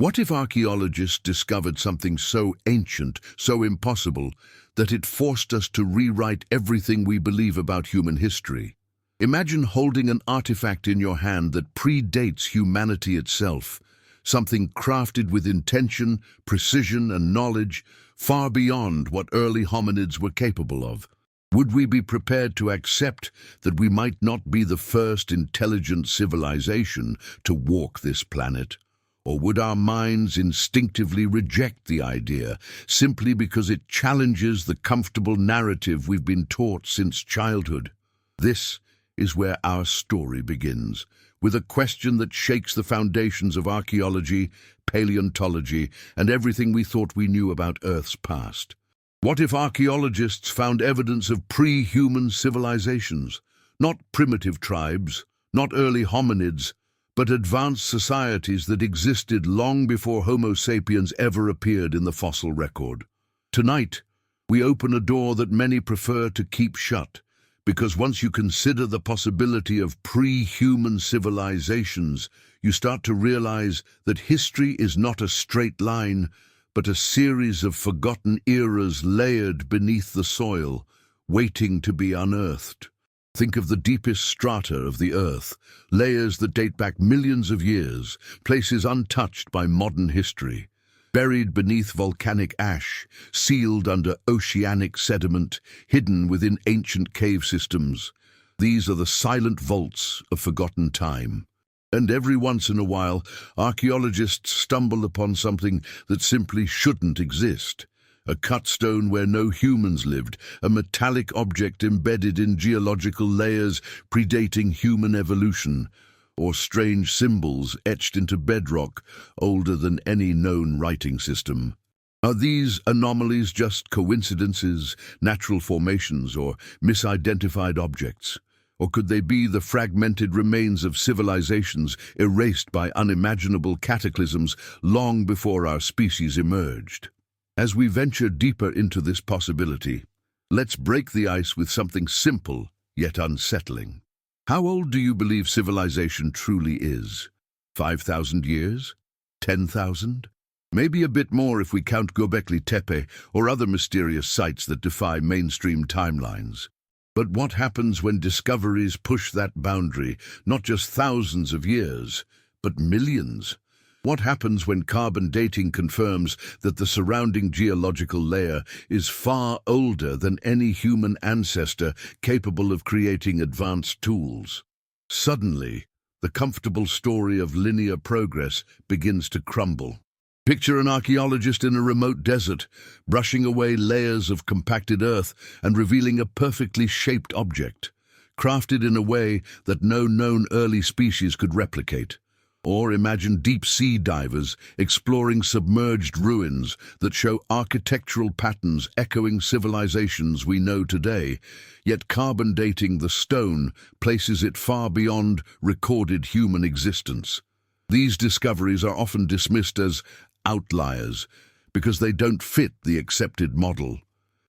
What if archaeologists discovered something so ancient, so impossible, that it forced us to rewrite everything we believe about human history? Imagine holding an artifact in your hand that predates humanity itself, something crafted with intention, precision, and knowledge far beyond what early hominids were capable of. Would we be prepared to accept that we might not be the first intelligent civilization to walk this planet? Or would our minds instinctively reject the idea simply because it challenges the comfortable narrative we've been taught since childhood? This is where our story begins, with a question that shakes the foundations of archaeology, paleontology, and everything we thought we knew about Earth's past. What if archaeologists found evidence of pre-human civilizations, not primitive tribes, not early hominids, but advanced societies that existed long before Homo sapiens ever appeared in the fossil record? Tonight, we open a door that many prefer to keep shut, because once you consider the possibility of pre-human civilizations, you start to realize that history is not a straight line, but a series of forgotten eras layered beneath the soil, waiting to be unearthed. Think of the deepest strata of the Earth, layers that date back millions of years, places untouched by modern history. Buried beneath volcanic ash, sealed under oceanic sediment, hidden within ancient cave systems. These are the silent vaults of forgotten time. And every once in a while, archaeologists stumble upon something that simply shouldn't exist. A cut stone where no humans lived, a metallic object embedded in geological layers predating human evolution, or strange symbols etched into bedrock older than any known writing system. Are these anomalies just coincidences, natural formations, or misidentified objects? Or could they be the fragmented remains of civilizations erased by unimaginable cataclysms long before our species emerged? As we venture deeper into this possibility, let's break the ice with something simple yet unsettling. How old do you believe civilization truly is? 5,000 years? 10,000? Maybe a bit more if we count Göbekli Tepe or other mysterious sites that defy mainstream timelines. But what happens when discoveries push that boundary, not just thousands of years, but millions? What happens when carbon dating confirms that the surrounding geological layer is far older than any human ancestor capable of creating advanced tools? Suddenly, the comfortable story of linear progress begins to crumble. Picture an archaeologist in a remote desert, brushing away layers of compacted earth and revealing a perfectly shaped object, crafted in a way that no known early species could replicate. Or imagine deep-sea divers exploring submerged ruins that show architectural patterns echoing civilizations we know today, yet carbon dating the stone places it far beyond recorded human existence. These discoveries are often dismissed as outliers because they don't fit the accepted model.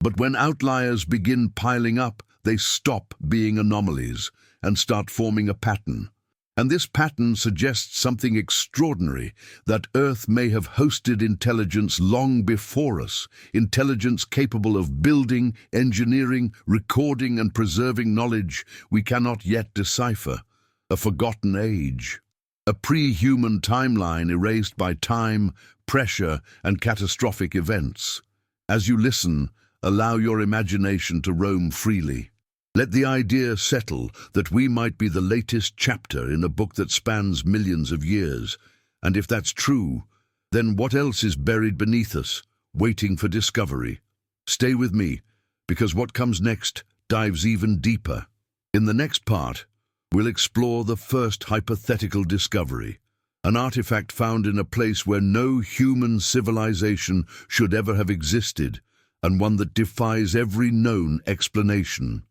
But when outliers begin piling up, they stop being anomalies and start forming a pattern. And this pattern suggests something extraordinary, that Earth may have hosted intelligence long before us, intelligence capable of building, engineering, recording and preserving knowledge we cannot yet decipher. A forgotten age. A pre-human timeline erased by time, pressure and catastrophic events. As you listen, allow your imagination to roam freely. Let the idea settle that we might be the latest chapter in a book that spans millions of years. And if that's true, then what else is buried beneath us, waiting for discovery? Stay with me, because what comes next dives even deeper. In the next part, we'll explore the first hypothetical discovery, an artifact found in a place where no human civilization should ever have existed, and one that defies every known explanation.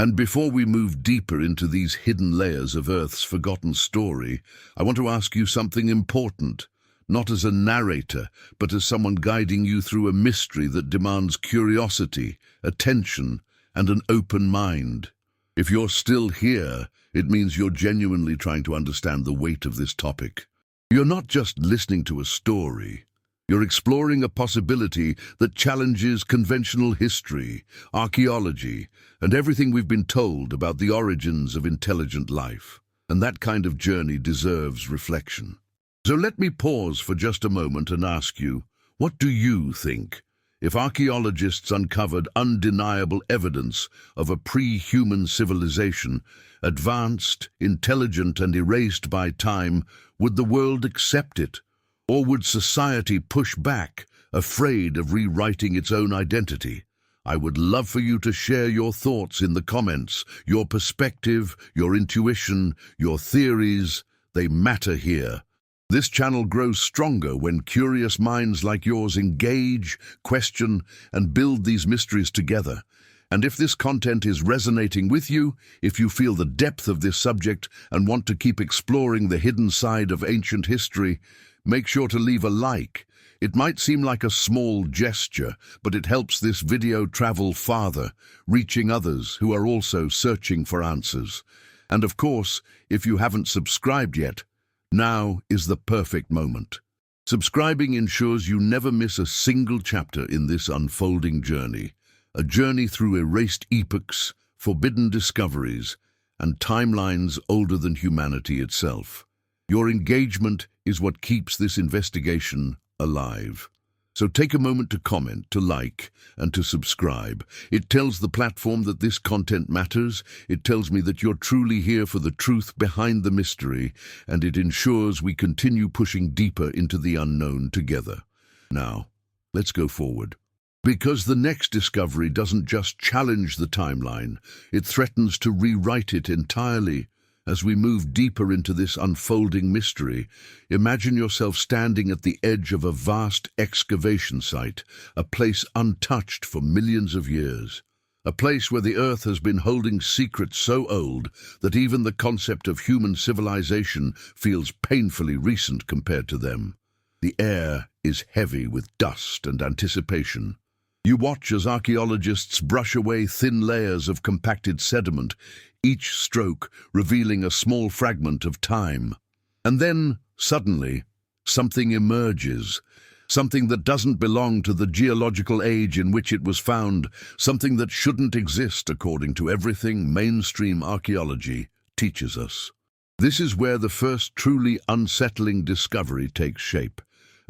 And before we move deeper into these hidden layers of Earth's forgotten story, I want to ask you something important, not as a narrator, but as someone guiding you through a mystery that demands curiosity, attention, and an open mind. If you're still here, it means you're genuinely trying to understand the weight of this topic. You're not just listening to a story. You're exploring a possibility that challenges conventional history, archaeology, and everything we've been told about the origins of intelligent life. And that kind of journey deserves reflection. So let me pause for just a moment and ask you, what do you think? If archaeologists uncovered undeniable evidence of a pre-human civilization, advanced, intelligent, and erased by time, would the world accept it? Or would society push back, afraid of rewriting its own identity? I would love for you to share your thoughts in the comments, your perspective, your intuition, your theories. They matter here. This channel grows stronger when curious minds like yours engage, question, and build these mysteries together. And if this content is resonating with you, if you feel the depth of this subject and want to keep exploring the hidden side of ancient history, make sure to leave a like. It might seem like a small gesture, but it helps this video travel farther, reaching others who are also searching for answers. And of course, if you haven't subscribed yet, now is the perfect moment. Subscribing ensures you never miss a single chapter in this unfolding journey, a journey through erased epochs, forbidden discoveries, and timelines older than humanity itself. Your engagement is what keeps this investigation alive. So take a moment to comment, to like, and to subscribe. It tells the platform that this content matters. It tells me that you're truly here for the truth behind the mystery, and it ensures we continue pushing deeper into the unknown together. Now, let's go forward. Because the next discovery doesn't just challenge the timeline, it threatens to rewrite it entirely. As we move deeper into this unfolding mystery, imagine yourself standing at the edge of a vast excavation site, a place untouched for millions of years. A place where the Earth has been holding secrets so old that even the concept of human civilization feels painfully recent compared to them. The air is heavy with dust and anticipation. You watch as archaeologists brush away thin layers of compacted sediment, each stroke revealing a small fragment of time. And then, suddenly, something emerges, something that doesn't belong to the geological age in which it was found, something that shouldn't exist according to everything mainstream archaeology teaches us. This is where the first truly unsettling discovery takes shape.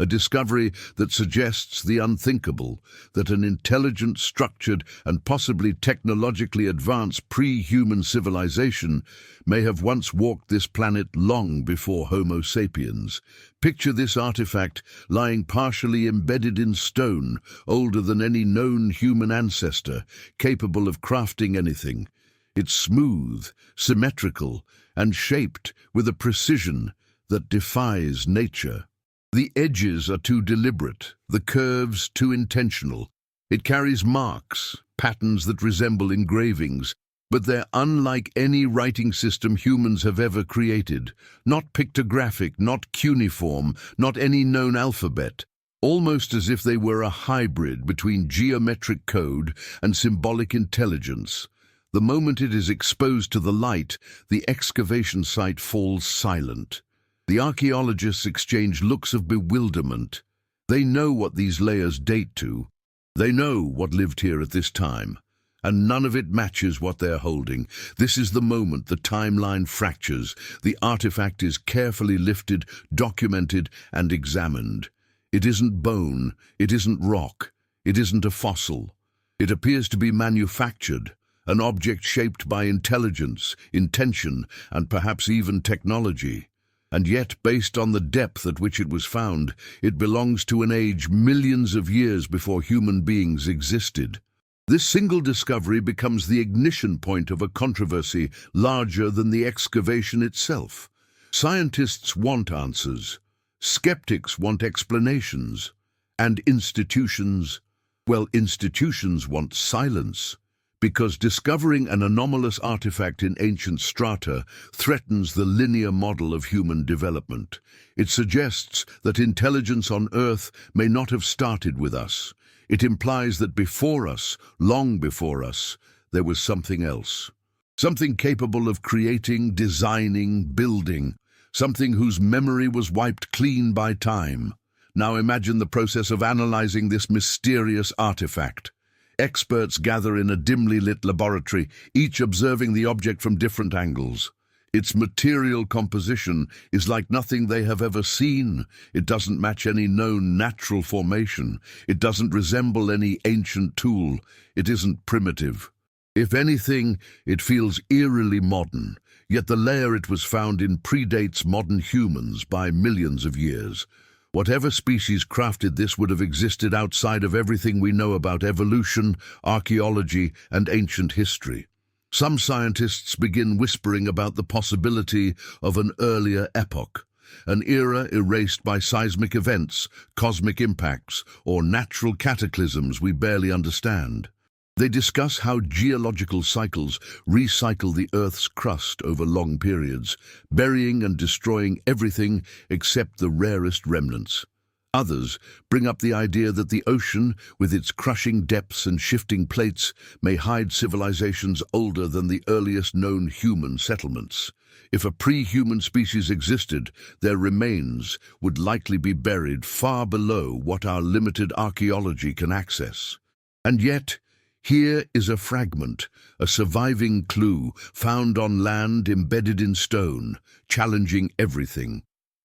A discovery that suggests the unthinkable, that an intelligent, structured, and possibly technologically advanced pre-human civilization may have once walked this planet long before Homo sapiens. Picture this artifact lying partially embedded in stone, older than any known human ancestor, capable of crafting anything. It's smooth, symmetrical, and shaped with a precision that defies nature. The edges are too deliberate, the curves too intentional. It carries marks, patterns that resemble engravings, but they're unlike any writing system humans have ever created. Not pictographic, not cuneiform, not any known alphabet. Almost as if they were a hybrid between geometric code and symbolic intelligence. The moment it is exposed to the light, the excavation site falls silent. The archaeologists exchange looks of bewilderment. They know what these layers date to. They know what lived here at this time. And none of it matches what they're holding. This is the moment the timeline fractures. The artifact is carefully lifted, documented, and examined. It isn't bone. It isn't rock. It isn't a fossil. It appears to be manufactured. An object shaped by intelligence, intention, and perhaps even technology. And yet, based on the depth at which it was found, it belongs to an age millions of years before human beings existed. This single discovery becomes the ignition point of a controversy larger than the excavation itself. Scientists want answers, skeptics want explanations, and institutions want silence. Because discovering an anomalous artifact in ancient strata threatens the linear model of human development. It suggests that intelligence on Earth may not have started with us. It implies that before us, long before us, there was something else. Something capable of creating, designing, building. something whose memory was wiped clean by time. Now imagine the process of analyzing this mysterious artifact. Experts gather in a dimly lit laboratory, each observing the object from different angles. Its material composition is like nothing they have ever seen. It doesn't match any known natural formation. It doesn't resemble any ancient tool. It isn't primitive. If anything, it feels eerily modern, yet the layer it was found in predates modern humans by millions of years. Whatever species crafted this would have existed outside of everything we know about evolution, archaeology, and ancient history. Some scientists begin whispering about the possibility of an earlier epoch, an era erased by seismic events, cosmic impacts, or natural cataclysms we barely understand. They discuss how geological cycles recycle the Earth's crust over long periods, burying and destroying everything except the rarest remnants. Others bring up the idea that the ocean, with its crushing depths and shifting plates, may hide civilizations older than the earliest known human settlements. If a pre-human species existed, their remains would likely be buried far below what our limited archaeology can access. And yet, here is a fragment, a surviving clue, found on land embedded in stone, challenging everything.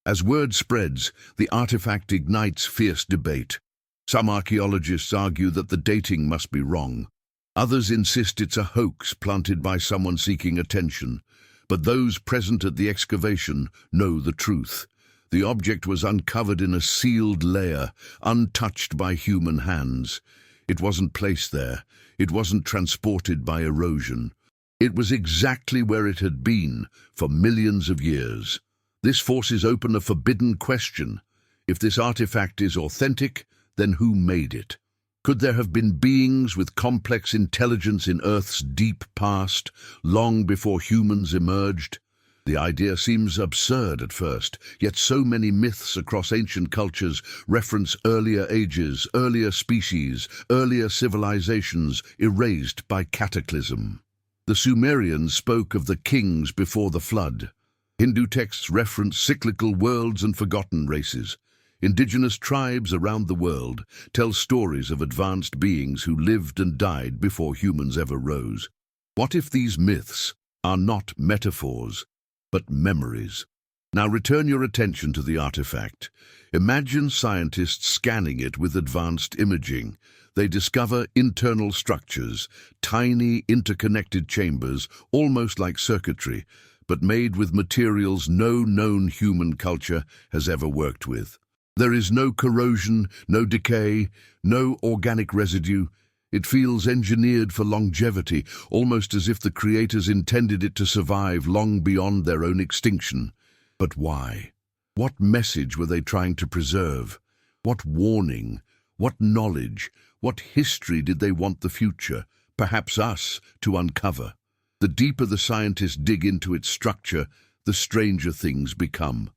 As word spreads, the artifact ignites fierce debate. Some archaeologists argue that the dating must be wrong. Others insist it's a hoax planted by someone seeking attention. But those present at the excavation know the truth. The object was uncovered in a sealed layer, untouched by human hands. It wasn't placed there. It wasn't transported by erosion. It was exactly where it had been for millions of years. This forces open a forbidden question. If this artifact is authentic, then who made it? Could there have been beings with complex intelligence in Earth's deep past, long before humans emerged? The idea seems absurd at first, yet so many myths across ancient cultures reference earlier ages, earlier species, earlier civilizations erased by cataclysm. The Sumerians spoke of the kings before the flood. Hindu texts reference cyclical worlds and forgotten races. Indigenous tribes around the world tell stories of advanced beings who lived and died before humans ever rose. What if these myths are not metaphors, but memories? Now return your attention to the artifact. Imagine scientists scanning it with advanced imaging. They discover internal structures, tiny interconnected chambers, almost like circuitry, but made with materials no known human culture has ever worked with. There is no corrosion, no decay, no organic residue. It feels engineered for longevity, almost as if the creators intended it to survive long beyond their own extinction. But why? What message were they trying to preserve? What warning? What knowledge? What history did they want the future, perhaps us, to uncover? The deeper the scientists dig into its structure, the stranger things become.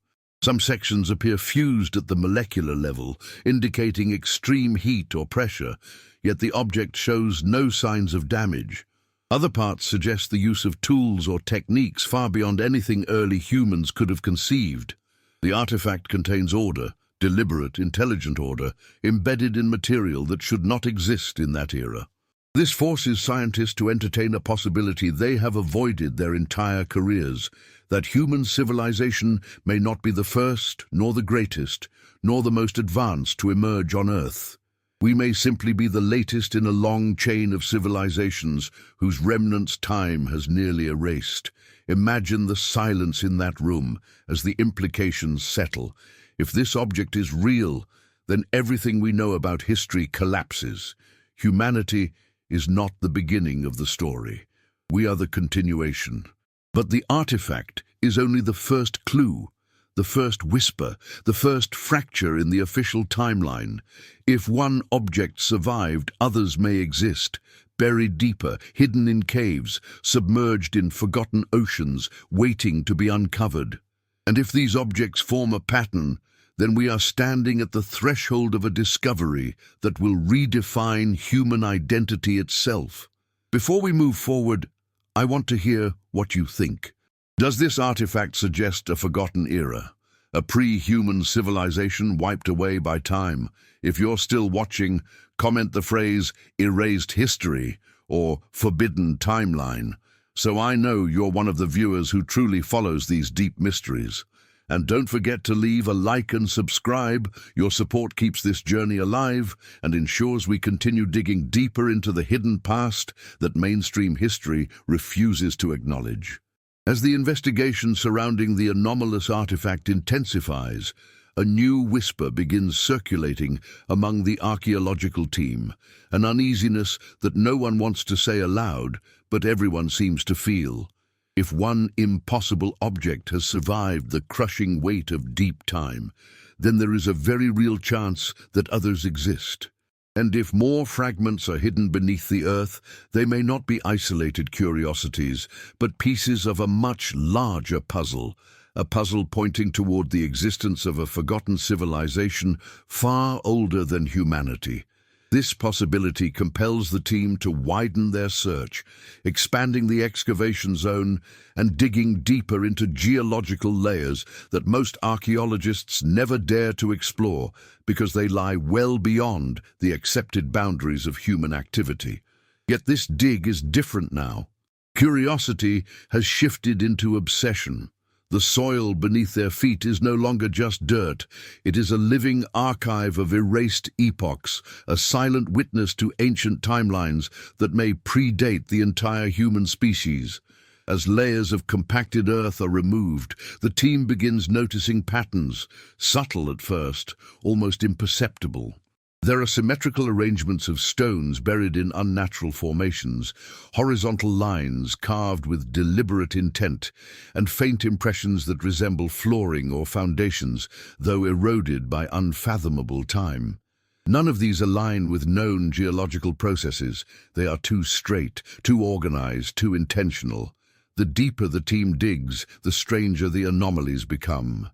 Some sections appear fused at the molecular level, indicating extreme heat or pressure, yet the object shows no signs of damage. Other parts suggest the use of tools or techniques far beyond anything early humans could have conceived. The artifact contains order, deliberate, intelligent order, embedded in material that should not exist in that era. This forces scientists to entertain a possibility they have avoided their entire careers, that human civilization may not be the first, nor the greatest, nor the most advanced to emerge on Earth. We may simply be the latest in a long chain of civilizations whose remnants time has nearly erased. Imagine the silence in that room as the implications settle. If this object is real, then everything we know about history collapses. Humanity is not the beginning of the story. We are the continuation. But the artifact is only the first clue, the first whisper, the first fracture in the official timeline. If one object survived, others may exist, buried deeper, hidden in caves, submerged in forgotten oceans, waiting to be uncovered. And if these objects form a pattern, then we are standing at the threshold of a discovery that will redefine human identity itself. Before we move forward, I want to hear what you think. Does this artifact suggest a forgotten era? A pre-human civilization wiped away by time? If you're still watching, comment the phrase "erased history" or "forbidden timeline," so I know you're one of the viewers who truly follows these deep mysteries. And don't forget to leave a like and subscribe. Your support keeps this journey alive and ensures we continue digging deeper into the hidden past that mainstream history refuses to acknowledge. As the investigation surrounding the anomalous artifact intensifies, a new whisper begins circulating among the archaeological team, an uneasiness that no one wants to say aloud, but everyone seems to feel. If one impossible object has survived the crushing weight of deep time, then there is a very real chance that others exist. And if more fragments are hidden beneath the earth, they may not be isolated curiosities, but pieces of a much larger puzzle, a puzzle pointing toward the existence of a forgotten civilization far older than humanity. This possibility compels the team to widen their search, expanding the excavation zone and digging deeper into geological layers that most archaeologists never dare to explore because they lie well beyond the accepted boundaries of human activity. Yet this dig is different now. Curiosity has shifted into obsession. The soil beneath their feet is no longer just dirt. It is a living archive of erased epochs, a silent witness to ancient timelines that may predate the entire human species. As layers of compacted earth are removed, the team begins noticing patterns, subtle at first, almost imperceptible. There are symmetrical arrangements of stones buried in unnatural formations, horizontal lines carved with deliberate intent, and faint impressions that resemble flooring or foundations, though eroded by unfathomable time. None of these align with known geological processes. They are too straight, too organized, too intentional. The deeper the team digs, the stranger the anomalies become.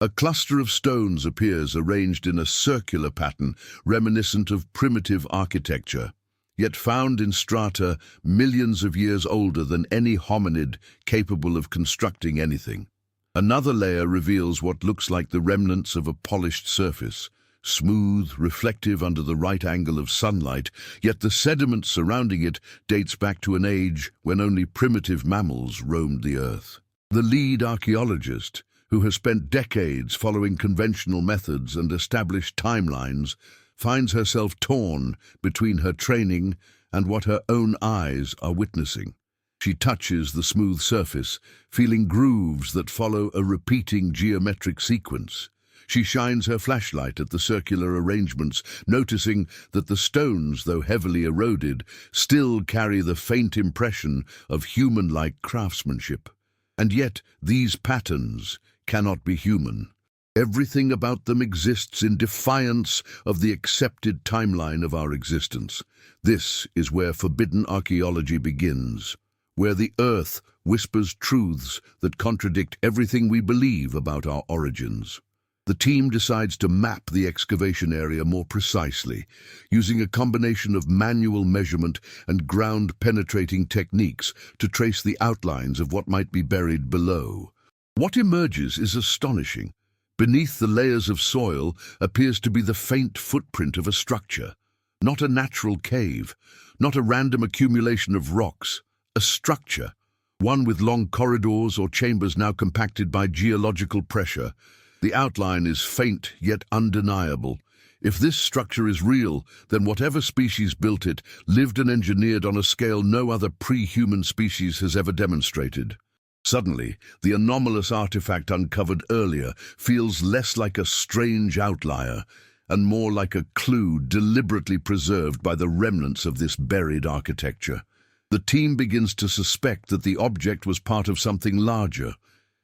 A cluster of stones appears arranged in a circular pattern reminiscent of primitive architecture, yet found in strata millions of years older than any hominid capable of constructing anything. Another layer reveals what looks like the remnants of a polished surface, smooth, reflective under the right angle of sunlight, yet the sediment surrounding it dates back to an age when only primitive mammals roamed the earth. The lead archaeologist, who has spent decades following conventional methods and established timelines, finds herself torn between her training and what her own eyes are witnessing. She touches the smooth surface, feeling grooves that follow a repeating geometric sequence. She shines her flashlight at the circular arrangements, noticing that the stones, though heavily eroded, still carry the faint impression of human-like craftsmanship. And yet, these patterns cannot be human. Everything about them exists in defiance of the accepted timeline of our existence. This is where forbidden archaeology begins, where the earth whispers truths that contradict everything we believe about our origins. The team decides to map the excavation area more precisely, using a combination of manual measurement and ground-penetrating techniques to trace the outlines of what might be buried below. What emerges is astonishing. Beneath the layers of soil appears to be the faint footprint of a structure. Not a natural cave, not a random accumulation of rocks, a structure, one with long corridors or chambers now compacted by geological pressure. The outline is faint yet undeniable. If this structure is real, then whatever species built it lived and engineered on a scale no other pre-human species has ever demonstrated. Suddenly, the anomalous artifact uncovered earlier feels less like a strange outlier and more like a clue deliberately preserved by the remnants of this buried architecture. The team begins to suspect that the object was part of something larger,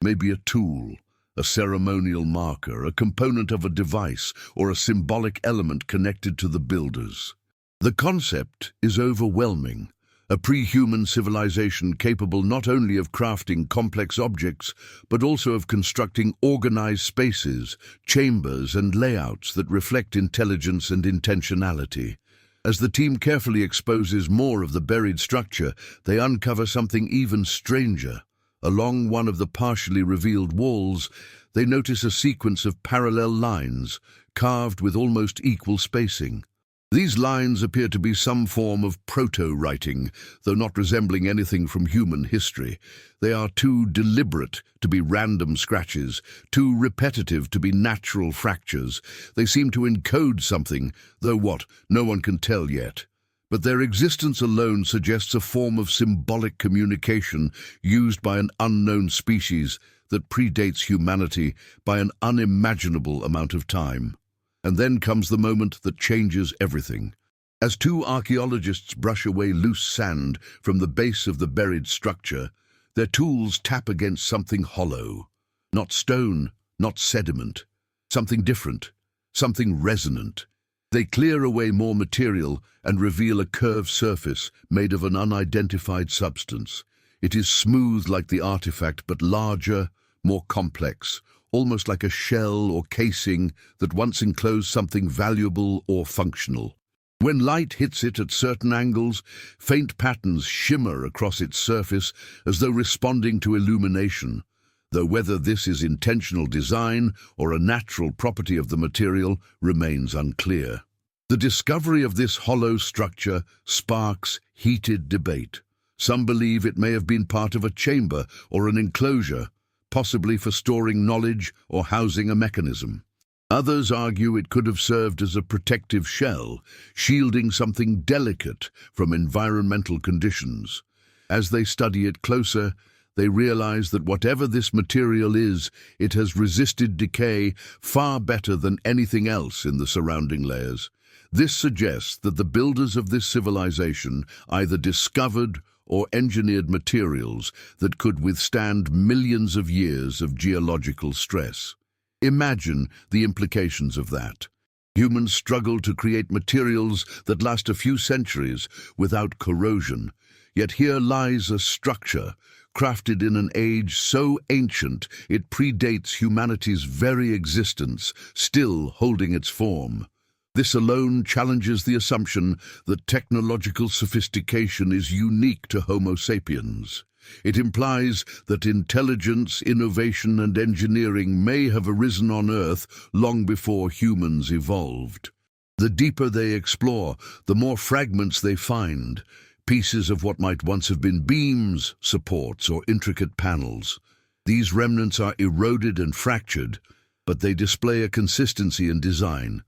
maybe a tool, a ceremonial marker, a component of a device, or a symbolic element connected to the builders. The concept is overwhelming. A pre-human civilization capable not only of crafting complex objects, but also of constructing organized spaces, chambers, and layouts that reflect intelligence and intentionality. As the team carefully exposes more of the buried structure, they uncover something even stranger, Along one of the partially revealed walls, they notice a sequence of parallel lines, carved with almost equal spacing. These lines appear to be some form of proto-writing, though not resembling anything from human history. They are too deliberate to be random scratches, too repetitive to be natural fractures. They seem to encode something, though what, no one can tell yet. But their existence alone suggests a form of symbolic communication used by an unknown species that predates humanity by an unimaginable amount of time. And then comes the moment that changes everything. As two archaeologists brush away loose sand from the base of the buried structure, their tools tap against something hollow. Not stone, not sediment. Something different, something resonant. They clear away more material and reveal a curved surface made of an unidentified substance. It is smooth like the artifact, but larger, more complex, almost like a shell or casing that once enclosed something valuable or functional. When light hits it at certain angles, faint patterns shimmer across its surface as though responding to illumination, though whether this is intentional design or a natural property of the material remains unclear. The discovery of this hollow structure sparks heated debate. Some believe it may have been part of a chamber or an enclosure, possibly for storing knowledge or housing a mechanism. Others argue it could have served as a protective shell, shielding something delicate from environmental conditions. As they study it closer, they realize that whatever this material is, it has resisted decay far better than anything else in the surrounding layers. This suggests that the builders of this civilization either discovered or engineered materials that could withstand millions of years of geological stress. Imagine the implications of that. Humans struggle to create materials that last a few centuries without corrosion, yet here lies a structure crafted in an age so ancient it predates humanity's very existence, still holding its form. This alone challenges the assumption that technological sophistication is unique to Homo sapiens. It implies that intelligence, innovation, and engineering may have arisen on Earth long before humans evolved. The deeper they explore, the more fragments they find, pieces of what might once have been beams, supports, or intricate panels. These remnants are eroded and fractured, but they display a consistency in design.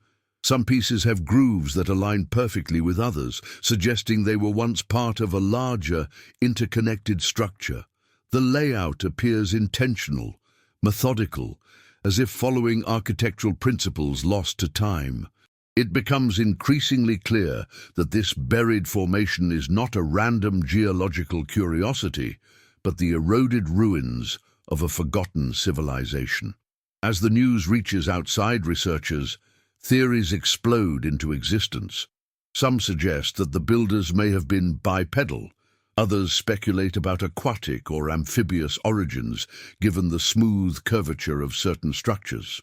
Some pieces have grooves that align perfectly with others, suggesting they were once part of a larger, interconnected structure. The layout appears intentional, methodical, as if following architectural principles lost to time. It becomes increasingly clear that this buried formation is not a random geological curiosity, but the eroded ruins of a forgotten civilization. As the news reaches outside researchers, theories explode into existence. Some suggest that the builders may have been bipedal. Others speculate about aquatic or amphibious origins, given the smooth curvature of certain structures.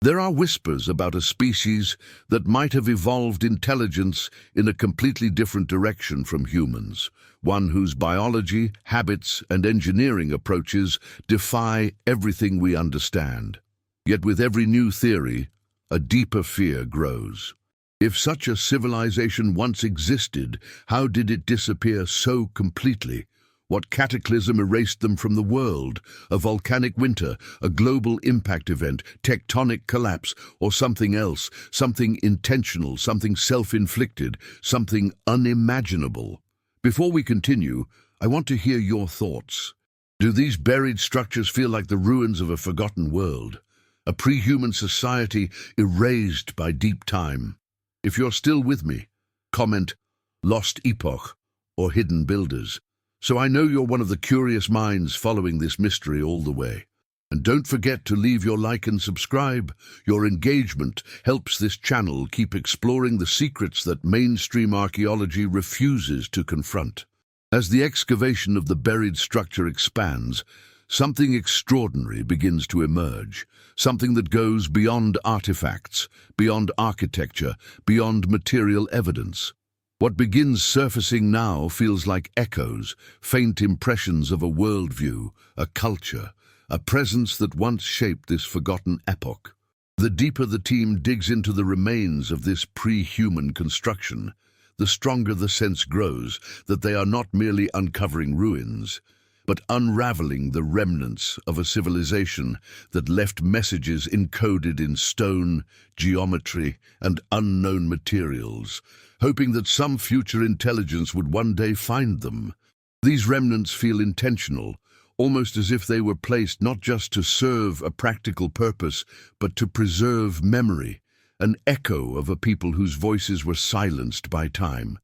There are whispers about a species that might have evolved intelligence in a completely different direction from humans, one whose biology, habits, and engineering approaches defy everything we understand. Yet with every new theory, a deeper fear grows. If such a civilization once existed, how did it disappear so completely? What cataclysm erased them from the world? A volcanic winter, a global impact event, tectonic collapse, or something else, something intentional, something self-inflicted, something unimaginable? Before we continue, I want to hear your thoughts. Do these buried structures feel like the ruins of a forgotten world? A pre-human society erased by deep time? If you're still with me, comment "Lost Epoch" or "Hidden Builders," so I know you're one of the curious minds following this mystery all the way. And don't forget to leave your like and subscribe. Your engagement helps this channel keep exploring the secrets that mainstream archaeology refuses to confront. As the excavation of the buried structure expands, something extraordinary begins to emerge, something that goes beyond artifacts, beyond architecture, beyond material evidence. What begins surfacing now feels like echoes, faint impressions of a worldview, a culture, a presence that once shaped this forgotten epoch. The deeper the team digs into the remains of this pre-human construction, the stronger the sense grows that they are not merely uncovering ruins, but unraveling the remnants of a civilization that left messages encoded in stone, geometry, and unknown materials, hoping that some future intelligence would one day find them. These remnants feel intentional, almost as if they were placed not just to serve a practical purpose, but to preserve memory, an echo of a people whose voices were silenced by time.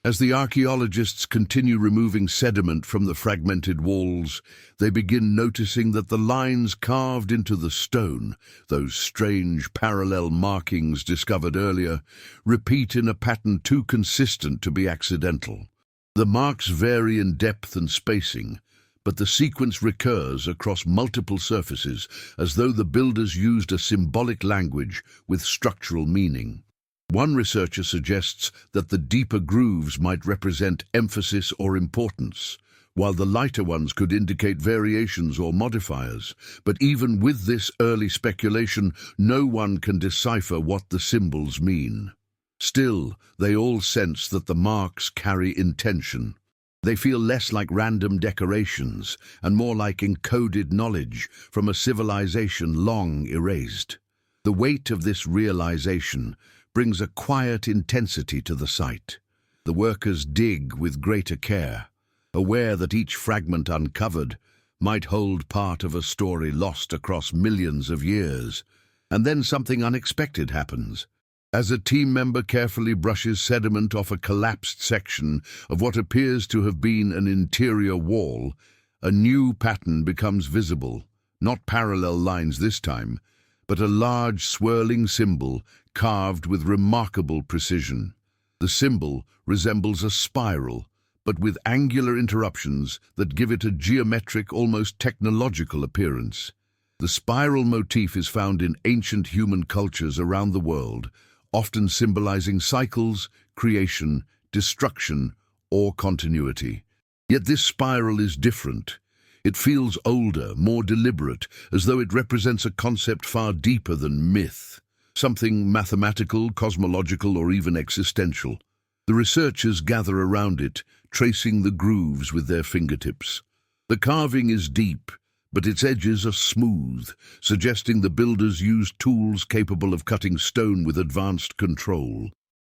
As the archaeologists continue removing sediment from the fragmented walls, they begin noticing that the lines carved into the stone, those strange parallel markings discovered earlier, repeat in a pattern too consistent to be accidental. The marks vary in depth and spacing, but the sequence recurs across multiple surfaces, as though the builders used a symbolic language with structural meaning. One researcher suggests that the deeper grooves might represent emphasis or importance, while the lighter ones could indicate variations or modifiers. But even with this early speculation, no one can decipher what the symbols mean. Still, they all sense that the marks carry intention. They feel less like random decorations and more like encoded knowledge from a civilization long erased. The weight of this realization brings a quiet intensity to the site. The workers dig with greater care, aware that each fragment uncovered might hold part of a story lost across millions of years. And then something unexpected happens. As a team member carefully brushes sediment off a collapsed section of what appears to have been an interior wall, a new pattern becomes visible, not parallel lines this time, but a large swirling symbol carved with remarkable precision. The symbol resembles a spiral, but with angular interruptions that give it a geometric, almost technological appearance. The spiral motif is found in ancient human cultures around the world, often symbolizing cycles, creation, destruction, or continuity. Yet this spiral is different. It feels older, more deliberate, as though it represents a concept far deeper than myth, something mathematical, cosmological, or even existential. The researchers gather around it, tracing the grooves with their fingertips. The carving is deep, but its edges are smooth, suggesting the builders used tools capable of cutting stone with advanced control.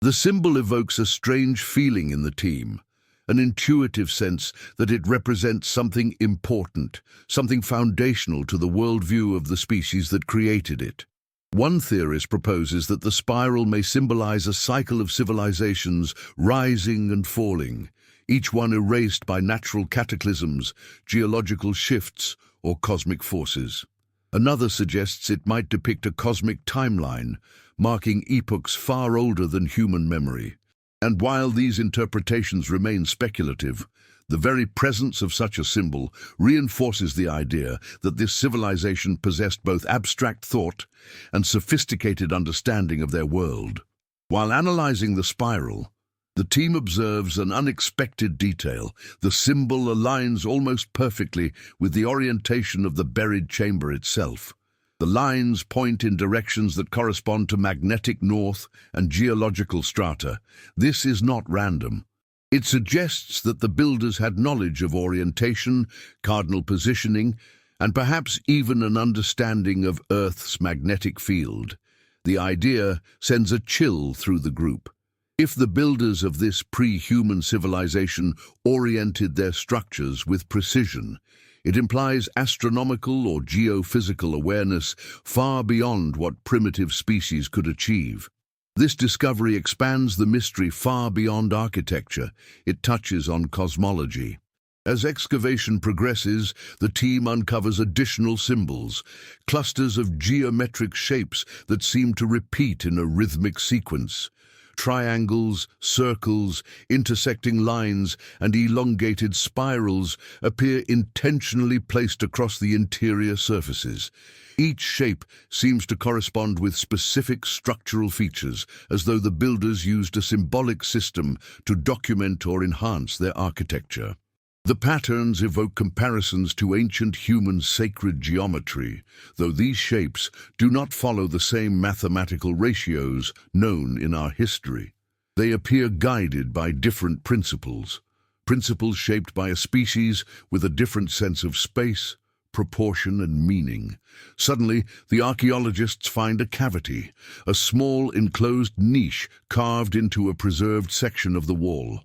The symbol evokes a strange feeling in the team, an intuitive sense that it represents something important, something foundational to the worldview of the species that created it. One theorist proposes that the spiral may symbolize a cycle of civilizations rising and falling, each one erased by natural cataclysms, geological shifts, or cosmic forces. Another suggests it might depict a cosmic timeline, marking epochs far older than human memory. And while these interpretations remain speculative, the very presence of such a symbol reinforces the idea that this civilization possessed both abstract thought and sophisticated understanding of their world. While analyzing the spiral, the team observes an unexpected detail. The symbol aligns almost perfectly with the orientation of the buried chamber itself. The lines point in directions that correspond to magnetic north and geological strata. This is not random. It suggests that the builders had knowledge of orientation, cardinal positioning, and perhaps even an understanding of Earth's magnetic field. The idea sends a chill through the group. If the builders of this pre-human civilization oriented their structures with precision, it implies astronomical or geophysical awareness far beyond what primitive species could achieve. This discovery expands the mystery far beyond architecture. It touches on cosmology. As excavation progresses, the team uncovers additional symbols, clusters of geometric shapes that seem to repeat in a rhythmic sequence. Triangles, circles, intersecting lines, and elongated spirals appear intentionally placed across the interior surfaces. Each shape seems to correspond with specific structural features, as though the builders used a symbolic system to document or enhance their architecture. The patterns evoke comparisons to ancient human sacred geometry, though these shapes do not follow the same mathematical ratios known in our history. They appear guided by different principles shaped by a species with a different sense of space, proportion, and meaning. Suddenly, the archaeologists find a cavity, a small enclosed niche carved into a preserved section of the wall.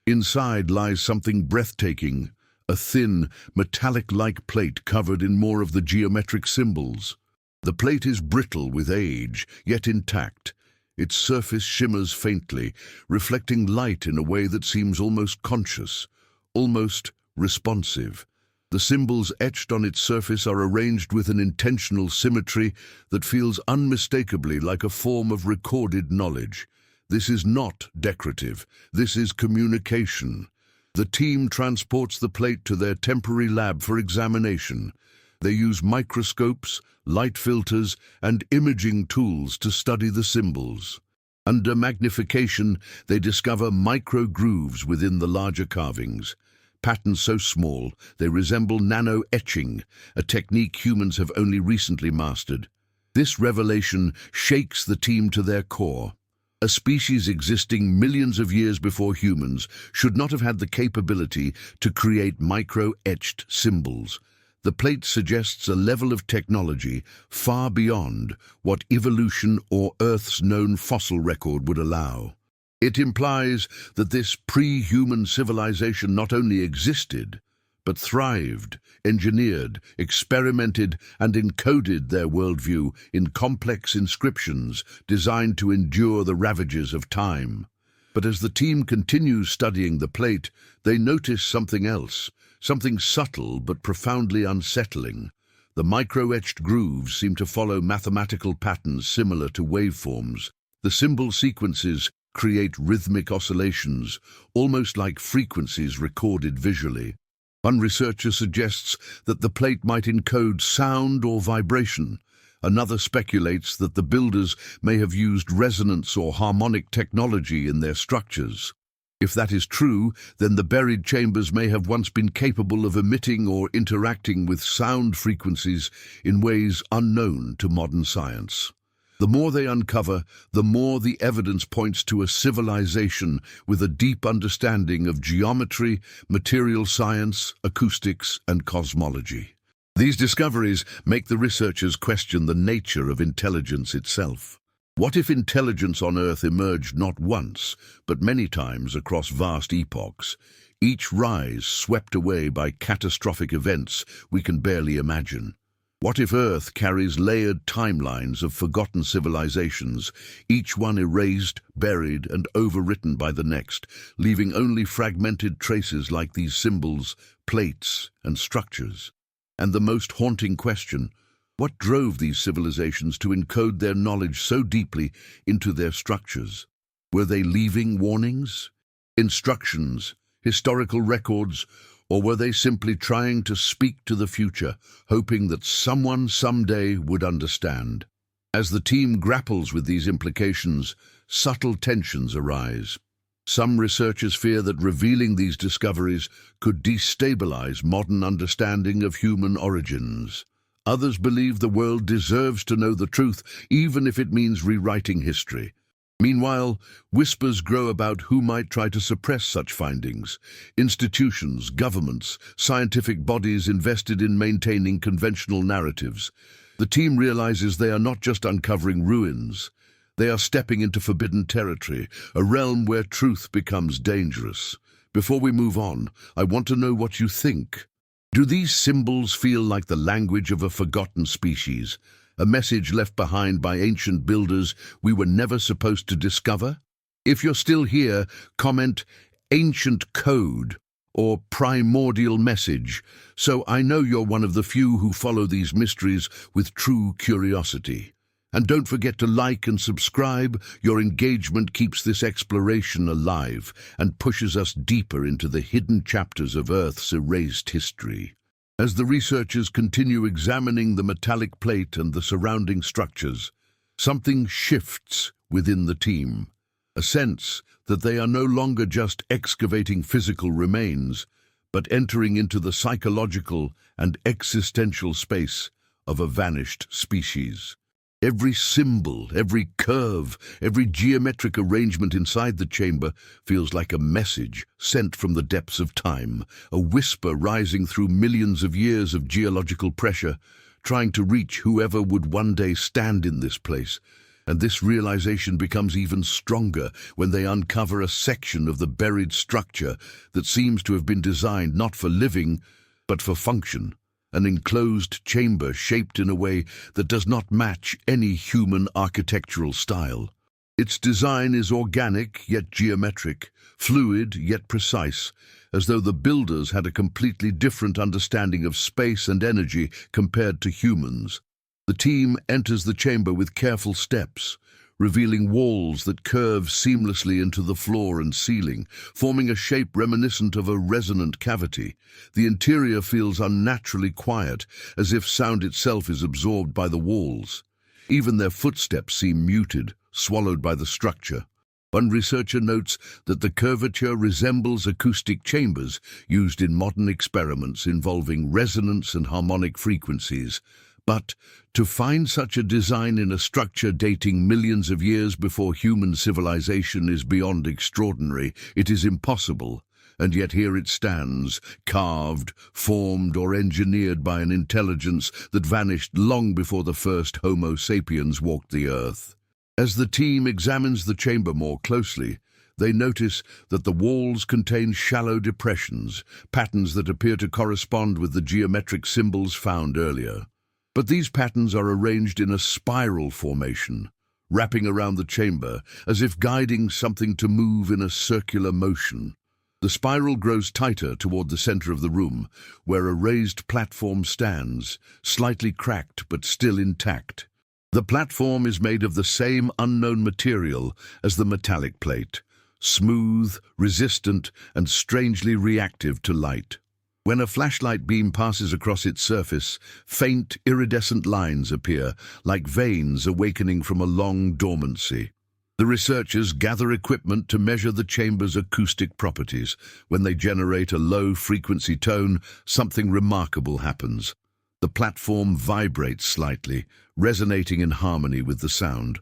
Inside lies something breathtaking, a thin, metallic-like plate covered in more of the geometric symbols. The plate is brittle with age, yet intact. Its surface shimmers faintly, reflecting light in a way that seems almost conscious, almost responsive. The symbols etched on its surface are arranged with an intentional symmetry that feels unmistakably like a form of recorded knowledge. This is not decorative. This is communication. The team transports the plate to their temporary lab for examination. They use microscopes, light filters, and imaging tools to study the symbols. Under magnification, they discover micro-grooves within the larger carvings. Patterns so small, they resemble nano-etching, a technique humans have only recently mastered. This revelation shakes the team to their core. A species existing millions of years before humans should not have had the capability to create micro-etched symbols. The plate suggests a level of technology far beyond what evolution or Earth's known fossil record would allow. It implies that this pre-human civilization not only existed, but thrived, engineered, experimented, and encoded their worldview in complex inscriptions designed to endure the ravages of time. But as the team continues studying the plate, they notice something else, something subtle but profoundly unsettling. The micro-etched grooves seem to follow mathematical patterns similar to waveforms. The symbol sequences create rhythmic oscillations, almost like frequencies recorded visually. One researcher suggests that the plate might encode sound or vibration. Another speculates that the builders may have used resonance or harmonic technology in their structures. If that is true, then the buried chambers may have once been capable of emitting or interacting with sound frequencies in ways unknown to modern science. The more they uncover, the more the evidence points to a civilization with a deep understanding of geometry, material science, acoustics, and cosmology. These discoveries make the researchers question the nature of intelligence itself. What if intelligence on Earth emerged not once, but many times across vast epochs, each rise swept away by catastrophic events we can barely imagine? What if Earth carries layered timelines of forgotten civilizations, each one erased, buried, and overwritten by the next, leaving only fragmented traces like these symbols, plates, and structures? And the most haunting question, what drove these civilizations to encode their knowledge so deeply into their structures? Were they leaving warnings, instructions, historical records, or were they simply trying to speak to the future, hoping that someone someday would understand? As the team grapples with these implications, subtle tensions arise. Some researchers fear that revealing these discoveries could destabilize modern understanding of human origins. Others believe the world deserves to know the truth, even if it means rewriting history. Meanwhile, whispers grow about who might try to suppress such findings. Institutions, governments, scientific bodies invested in maintaining conventional narratives. The team realizes they are not just uncovering ruins. They are stepping into forbidden territory, a realm where truth becomes dangerous. Before we move on, I want to know what you think. Do these symbols feel like the language of a forgotten species? A message left behind by ancient builders we were never supposed to discover? If you're still here, comment "ancient code" or "primordial message," so I know you're one of the few who follow these mysteries with true curiosity. And don't forget to like and subscribe. Your engagement keeps this exploration alive and pushes us deeper into the hidden chapters of Earth's erased history. As the researchers continue examining the metallic plate and the surrounding structures, something shifts within the team. A sense that they are no longer just excavating physical remains, but entering into the psychological and existential space of a vanished species. Every symbol, every curve, every geometric arrangement inside the chamber feels like a message sent from the depths of time, a whisper rising through millions of years of geological pressure, trying to reach whoever would one day stand in this place. And this realization becomes even stronger when they uncover a section of the buried structure that seems to have been designed not for living, but for function. An enclosed chamber shaped in a way that does not match any human architectural style. Its design is organic yet geometric, fluid yet precise, as though the builders had a completely different understanding of space and energy compared to humans. The team enters the chamber with careful steps, revealing walls that curve seamlessly into the floor and ceiling, forming a shape reminiscent of a resonant cavity. The interior feels unnaturally quiet, as if sound itself is absorbed by the walls. Even their footsteps seem muted, swallowed by the structure. One researcher notes that the curvature resembles acoustic chambers used in modern experiments involving resonance and harmonic frequencies. But to find such a design in a structure dating millions of years before human civilization is beyond extraordinary. It is impossible. And yet here it stands, carved, formed or engineered by an intelligence that vanished long before the first Homo sapiens walked the earth. As the team examines the chamber more closely, they notice that the walls contain shallow depressions, patterns that appear to correspond with the geometric symbols found earlier. But these patterns are arranged in a spiral formation, wrapping around the chamber as if guiding something to move in a circular motion. The spiral grows tighter toward the center of the room, where a raised platform stands, slightly cracked but still intact. The platform is made of the same unknown material as the metallic plate, smooth, resistant, and strangely reactive to light. When a flashlight beam passes across its surface, faint, iridescent lines appear, like veins awakening from a long dormancy. The researchers gather equipment to measure the chamber's acoustic properties. When they generate a low-frequency tone, something remarkable happens. The platform vibrates slightly, resonating in harmony with the sound.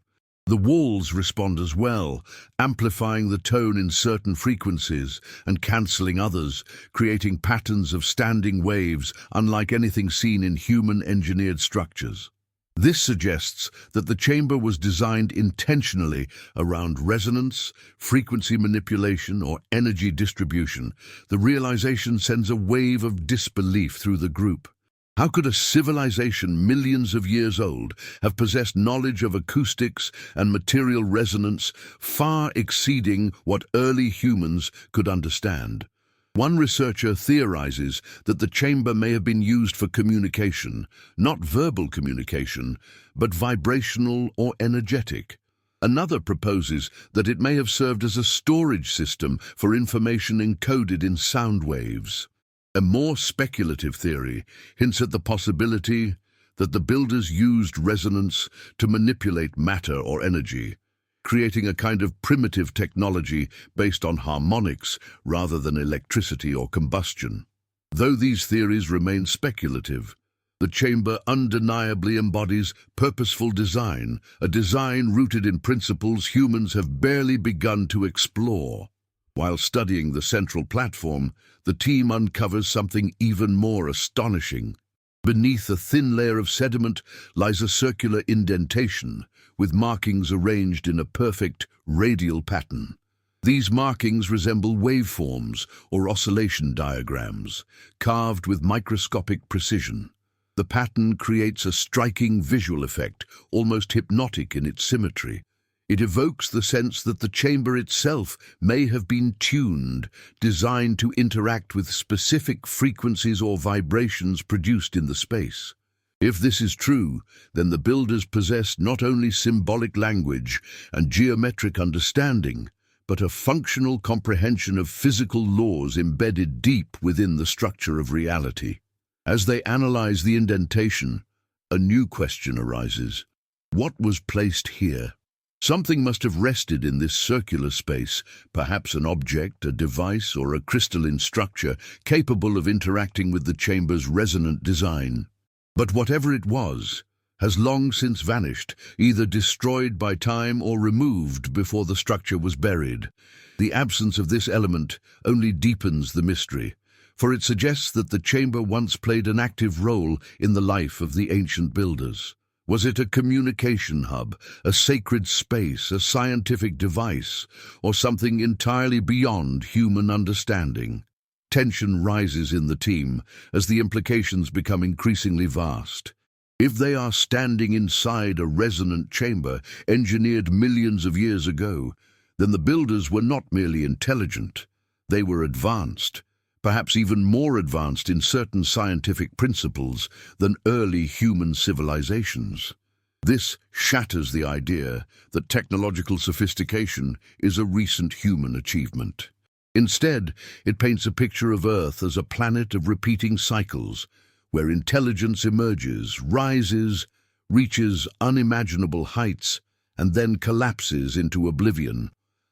The walls respond as well, amplifying the tone in certain frequencies and cancelling others, creating patterns of standing waves unlike anything seen in human-engineered structures. This suggests that the chamber was designed intentionally around resonance, frequency manipulation, or energy distribution. The realization sends a wave of disbelief through the group. How could a civilization millions of years old have possessed knowledge of acoustics and material resonance far exceeding what early humans could understand? One researcher theorizes that the chamber may have been used for communication, not verbal communication, but vibrational or energetic. Another proposes that it may have served as a storage system for information encoded in sound waves. A more speculative theory hints at the possibility that the builders used resonance to manipulate matter or energy, creating a kind of primitive technology based on harmonics rather than electricity or combustion. Though these theories remain speculative, the chamber undeniably embodies purposeful design, a design rooted in principles humans have barely begun to explore. While studying the central platform, the team uncovers something even more astonishing. Beneath a thin layer of sediment lies a circular indentation, with markings arranged in a perfect radial pattern. These markings resemble waveforms or oscillation diagrams, carved with microscopic precision. The pattern creates a striking visual effect, almost hypnotic in its symmetry. It evokes the sense that the chamber itself may have been tuned, designed to interact with specific frequencies or vibrations produced in the space. If this is true, then the builders possessed not only symbolic language and geometric understanding, but a functional comprehension of physical laws embedded deep within the structure of reality. As they analyze the indentation, a new question arises. What was placed here? Something must have rested in this circular space, perhaps an object, a device, or a crystalline structure capable of interacting with the chamber's resonant design. But whatever it was, has long since vanished, either destroyed by time or removed before the structure was buried. The absence of this element only deepens the mystery, for it suggests that the chamber once played an active role in the life of the ancient builders. Was it a communication hub, a sacred space, a scientific device, or something entirely beyond human understanding? Tension rises in the team as the implications become increasingly vast. If they are standing inside a resonant chamber engineered millions of years ago, then the builders were not merely intelligent, they were advanced, perhaps even more advanced in certain scientific principles than early human civilizations. This shatters the idea that technological sophistication is a recent human achievement. Instead, it paints a picture of Earth as a planet of repeating cycles, where intelligence emerges, rises, reaches unimaginable heights, and then collapses into oblivion,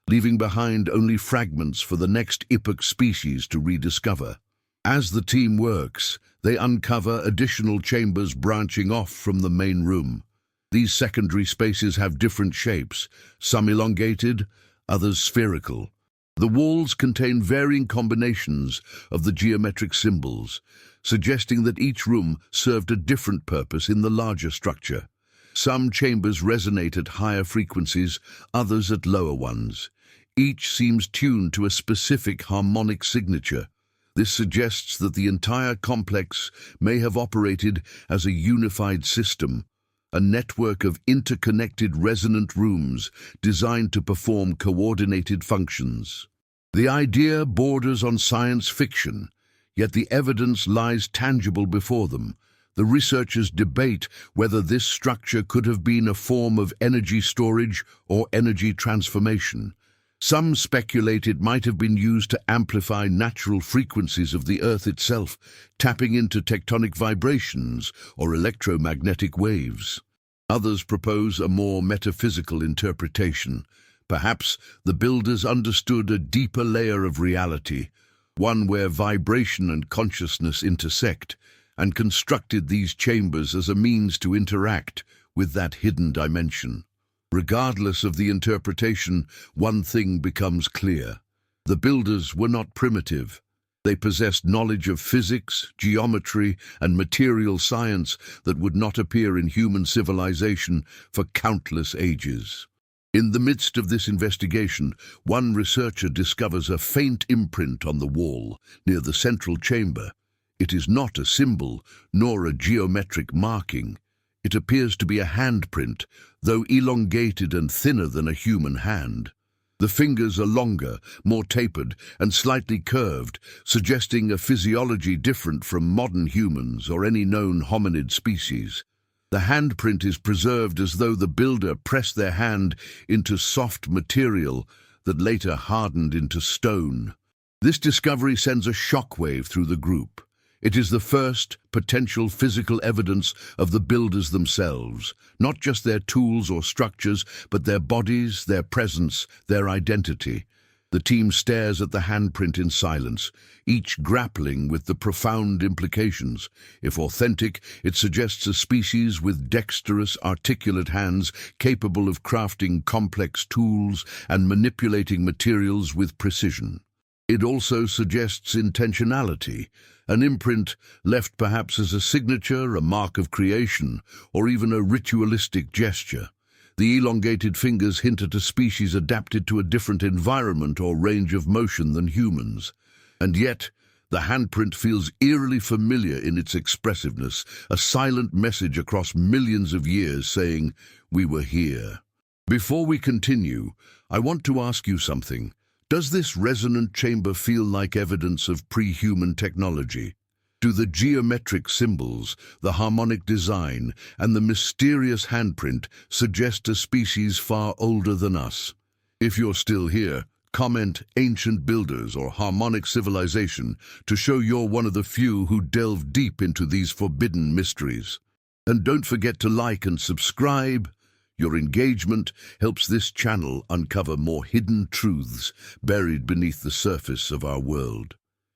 leaving behind only fragments for the next epoch species to rediscover. As the team works, they uncover additional chambers branching off from the main room. These secondary spaces have different shapes, some elongated, others spherical. The walls contain varying combinations of the geometric symbols, suggesting that each room served a different purpose in the larger structure. Some chambers resonate at higher frequencies, others at lower ones. Each seems tuned to a specific harmonic signature. This suggests that the entire complex may have operated as a unified system, a network of interconnected resonant rooms designed to perform coordinated functions. The idea borders on science fiction, yet the evidence lies tangible before them. The researchers debate whether this structure could have been a form of energy storage or energy transformation. Some speculate it might have been used to amplify natural frequencies of the Earth itself, tapping into tectonic vibrations or electromagnetic waves. Others propose a more metaphysical interpretation. Perhaps the builders understood a deeper layer of reality, one where vibration and consciousness intersect, and constructed these chambers as a means to interact with that hidden dimension. Regardless of the interpretation, one thing becomes clear. The builders were not primitive. They possessed knowledge of physics, geometry, and material science that would not appear in human civilization for countless ages. In the midst of this investigation, one researcher discovers a faint imprint on the wall near the central chamber. It is not a symbol, nor a geometric marking. It appears to be a handprint, though elongated and thinner than a human hand. The fingers are longer, more tapered, and slightly curved, suggesting a physiology different from modern humans or any known hominid species. The handprint is preserved as though the builder pressed their hand into soft material that later hardened into stone. This discovery sends a shockwave through the group. It is the first potential physical evidence of the builders themselves, not just their tools or structures, but their bodies, their presence, their identity. The team stares at the handprint in silence, each grappling with the profound implications. If authentic, it suggests a species with dexterous, articulate hands capable of crafting complex tools and manipulating materials with precision. It also suggests intentionality, an imprint left perhaps as a signature, a mark of creation, or even a ritualistic gesture. The elongated fingers hint at a species adapted to a different environment or range of motion than humans. And yet, the handprint feels eerily familiar in its expressiveness, a silent message across millions of years saying, "We were here." Before we continue, I want to ask you something. Does this resonant chamber feel like evidence of pre-human technology? Do the geometric symbols, the harmonic design, and the mysterious handprint suggest a species far older than us? If you're still here, comment ancient builders or harmonic civilization to show you're one of the few who delve deep into these forbidden mysteries. And don't forget to like and subscribe. Your engagement helps this channel uncover more hidden truths buried beneath the surface of our world.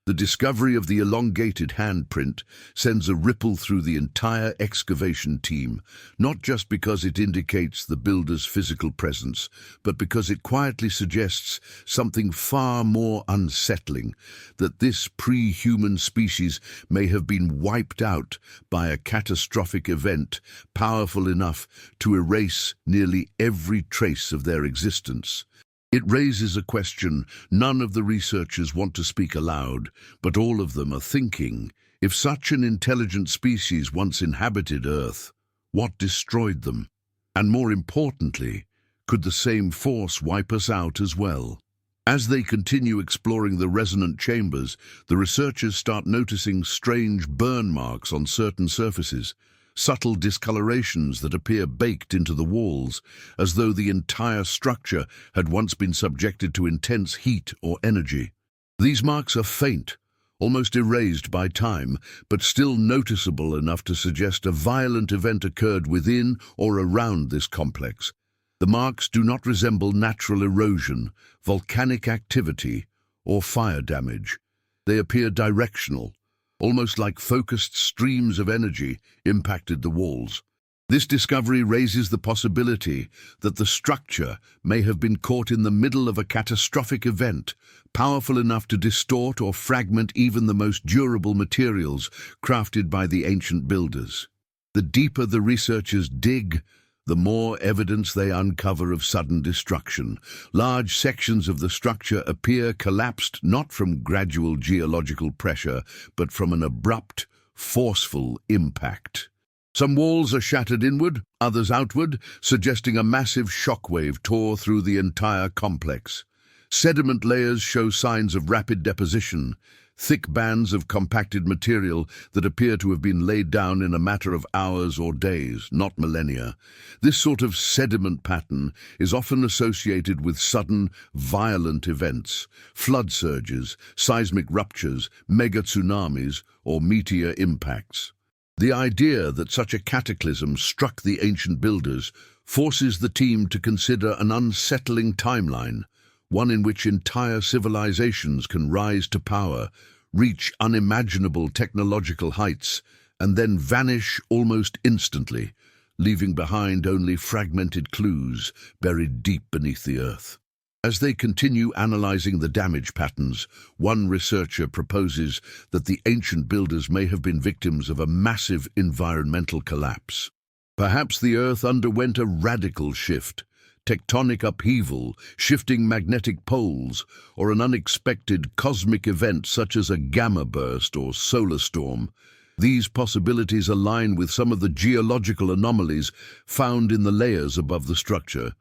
The discovery of the elongated handprint sends a ripple through the entire excavation team, not just because it indicates the builder's physical presence, but because it quietly suggests something far more unsettling, that this pre-human species may have been wiped out by a catastrophic event powerful enough to erase nearly every trace of their existence. It raises a question none of the researchers want to speak aloud, but all of them are thinking. If such an intelligent species once inhabited Earth, what destroyed them? And more importantly, could the same force wipe us out as well? As they continue exploring the resonant chambers, the researchers start noticing strange burn marks on certain surfaces, subtle discolorations that appear baked into the walls, as though the entire structure had once been subjected to intense heat or energy. These marks are faint, almost erased by time, but still noticeable enough to suggest a violent event occurred within or around this complex. The marks do not resemble natural erosion, volcanic activity, or fire damage. They appear directional, almost like focused streams of energy impacted the walls. This discovery raises the possibility that the structure may have been caught in the middle of a catastrophic event, powerful enough to distort or fragment even the most durable materials crafted by the ancient builders. The deeper the researchers dig, the more evidence they uncover of sudden destruction. Large sections of the structure appear collapsed not from gradual geological pressure, but from an abrupt, forceful impact. Some walls are shattered inward, others outward, suggesting a massive shockwave tore through the entire complex. Sediment layers show signs of rapid deposition, thick bands of compacted material that appear to have been laid down in a matter of hours or days, not millennia. This sort of sediment pattern is often associated with sudden, violent events, flood surges, seismic ruptures, mega tsunamis, or meteor impacts. The idea that such a cataclysm struck the ancient builders forces the team to consider an unsettling timeline, one in which entire civilizations can rise to power, reach unimaginable technological heights, and then vanish almost instantly, leaving behind only fragmented clues buried deep beneath the earth. As they continue analyzing the damage patterns, one researcher proposes that the ancient builders may have been victims of a massive environmental collapse. Perhaps the Earth underwent a radical shift, tectonic upheaval, shifting magnetic poles, or an unexpected cosmic event such as a gamma burst or solar storm. These possibilities align with some of the geological anomalies found in the layers above the structure,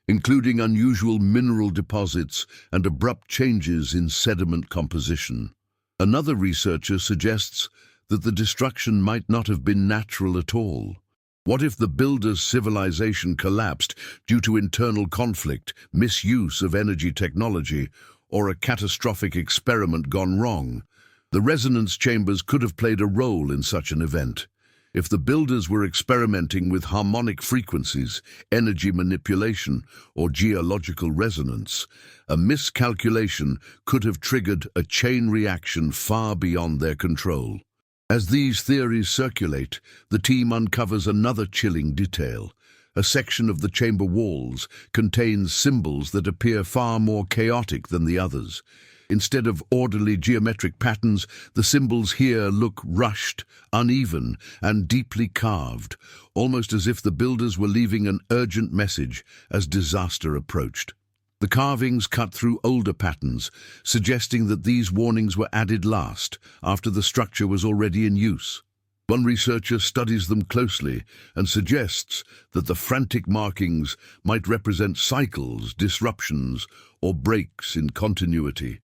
including unusual mineral deposits and abrupt changes in sediment composition. Another researcher suggests that the destruction might not have been natural at all. What if the builders' civilization collapsed due to internal conflict, misuse of energy technology, or a catastrophic experiment gone wrong? The resonance chambers could have played a role in such an event. If the builders were experimenting with harmonic frequencies, energy manipulation, or geological resonance, a miscalculation could have triggered a chain reaction far beyond their control. As these theories circulate, the team uncovers another chilling detail. A section of the chamber walls contains symbols that appear far more chaotic than the others. Instead of orderly geometric patterns, the symbols here look rushed, uneven, and deeply carved, almost as if the builders were leaving an urgent message as disaster approached. The carvings cut through older patterns, suggesting that these warnings were added last, after the structure was already in use. One researcher studies them closely and suggests that the frantic markings might represent cycles, disruptions, or breaks in continuity.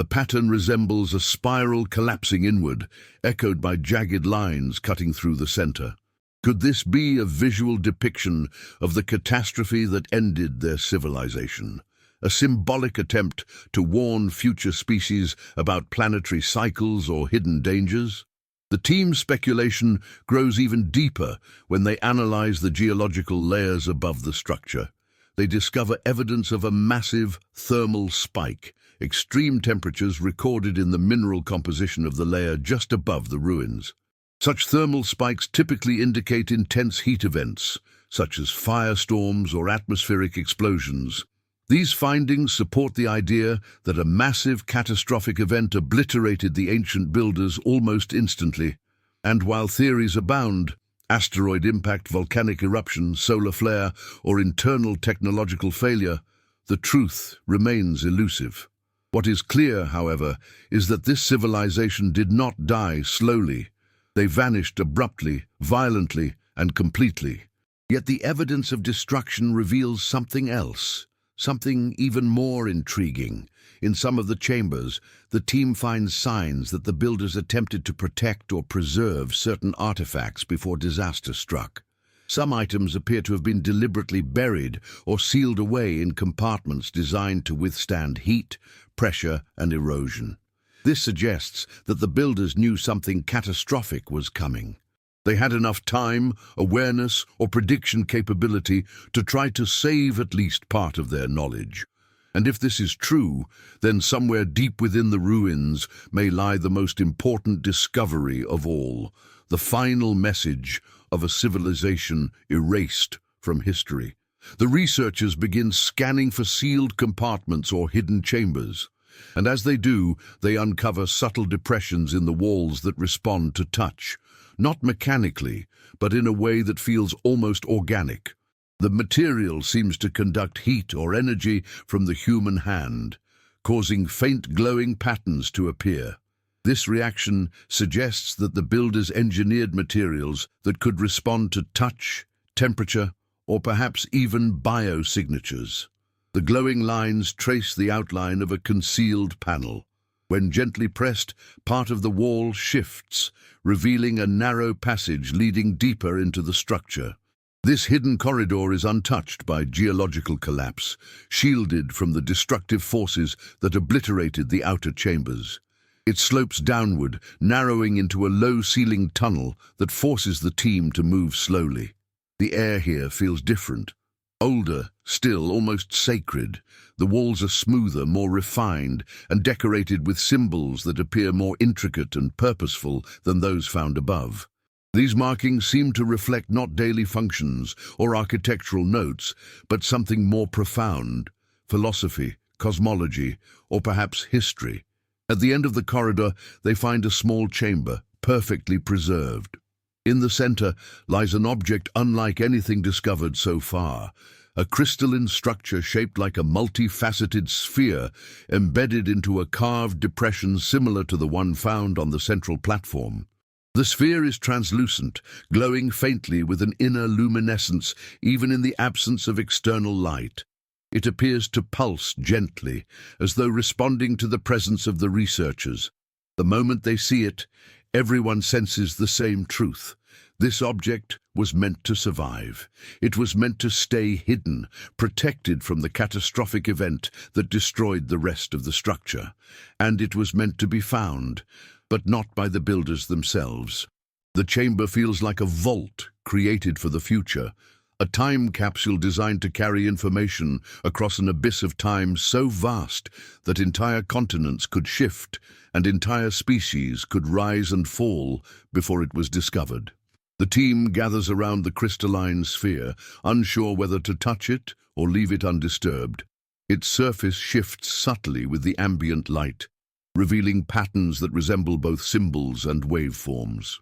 The pattern resembles a spiral collapsing inward, echoed by jagged lines cutting through the center. Could this be a visual depiction of the catastrophe that ended their civilization? A symbolic attempt to warn future species about planetary cycles or hidden dangers? The team's speculation grows even deeper when they analyze the geological layers above the structure. They discover evidence of a massive thermal spike, extreme temperatures recorded in the mineral composition of the layer just above the ruins. Such thermal spikes typically indicate intense heat events, such as firestorms or atmospheric explosions. These findings support the idea that a massive catastrophic event obliterated the ancient builders almost instantly. And while theories abound, asteroid impact, volcanic eruption, solar flare, or internal technological failure, the truth remains elusive. What is clear, however, is that this civilization did not die slowly. They vanished abruptly, violently, and completely. Yet the evidence of destruction reveals something else, something even more intriguing. In some of the chambers, the team finds signs that the builders attempted to protect or preserve certain artifacts before disaster struck. Some items appear to have been deliberately buried or sealed away in compartments designed to withstand heat, pressure, and erosion. This suggests that the builders knew something catastrophic was coming. They had enough time, awareness, or prediction capability to try to save at least part of their knowledge. And if this is true, then somewhere deep within the ruins may lie the most important discovery of all, the final message of a civilization erased from history. The researchers begin scanning for sealed compartments or hidden chambers. And as they do, they uncover subtle depressions in the walls that respond to touch, not mechanically, but in a way that feels almost organic. The material seems to conduct heat or energy from the human hand, causing faint glowing patterns to appear. This reaction suggests that the builders engineered materials that could respond to touch, temperature, or perhaps even biosignatures. The glowing lines trace the outline of a concealed panel. When gently pressed, part of the wall shifts, revealing a narrow passage leading deeper into the structure. This hidden corridor is untouched by geological collapse, shielded from the destructive forces that obliterated the outer chambers. It slopes downward, narrowing into a low-ceilinged tunnel that forces the team to move slowly. The air here feels different. Older, still almost sacred. The walls are smoother, more refined, and decorated with symbols that appear more intricate and purposeful than those found above. These markings seem to reflect not daily functions or architectural notes, but something more profound: philosophy, cosmology, or perhaps history. At the end of the corridor, they find a small chamber, perfectly preserved. In the center lies an object unlike anything discovered so far, a crystalline structure shaped like a multifaceted sphere embedded into a carved depression similar to the one found on the central platform. The sphere is translucent, glowing faintly with an inner luminescence even in the absence of external light. It appears to pulse gently, as though responding to the presence of the researchers. The moment they see it, everyone senses the same truth. This object was meant to survive. It was meant to stay hidden, protected from the catastrophic event that destroyed the rest of the structure. And it was meant to be found, but not by the builders themselves. The chamber feels like a vault created for the future, a time capsule designed to carry information across an abyss of time so vast that entire continents could shift and entire species could rise and fall before it was discovered. The team gathers around the crystalline sphere, unsure whether to touch it or leave it undisturbed. Its surface shifts subtly with the ambient light, revealing patterns that resemble both symbols and waveforms.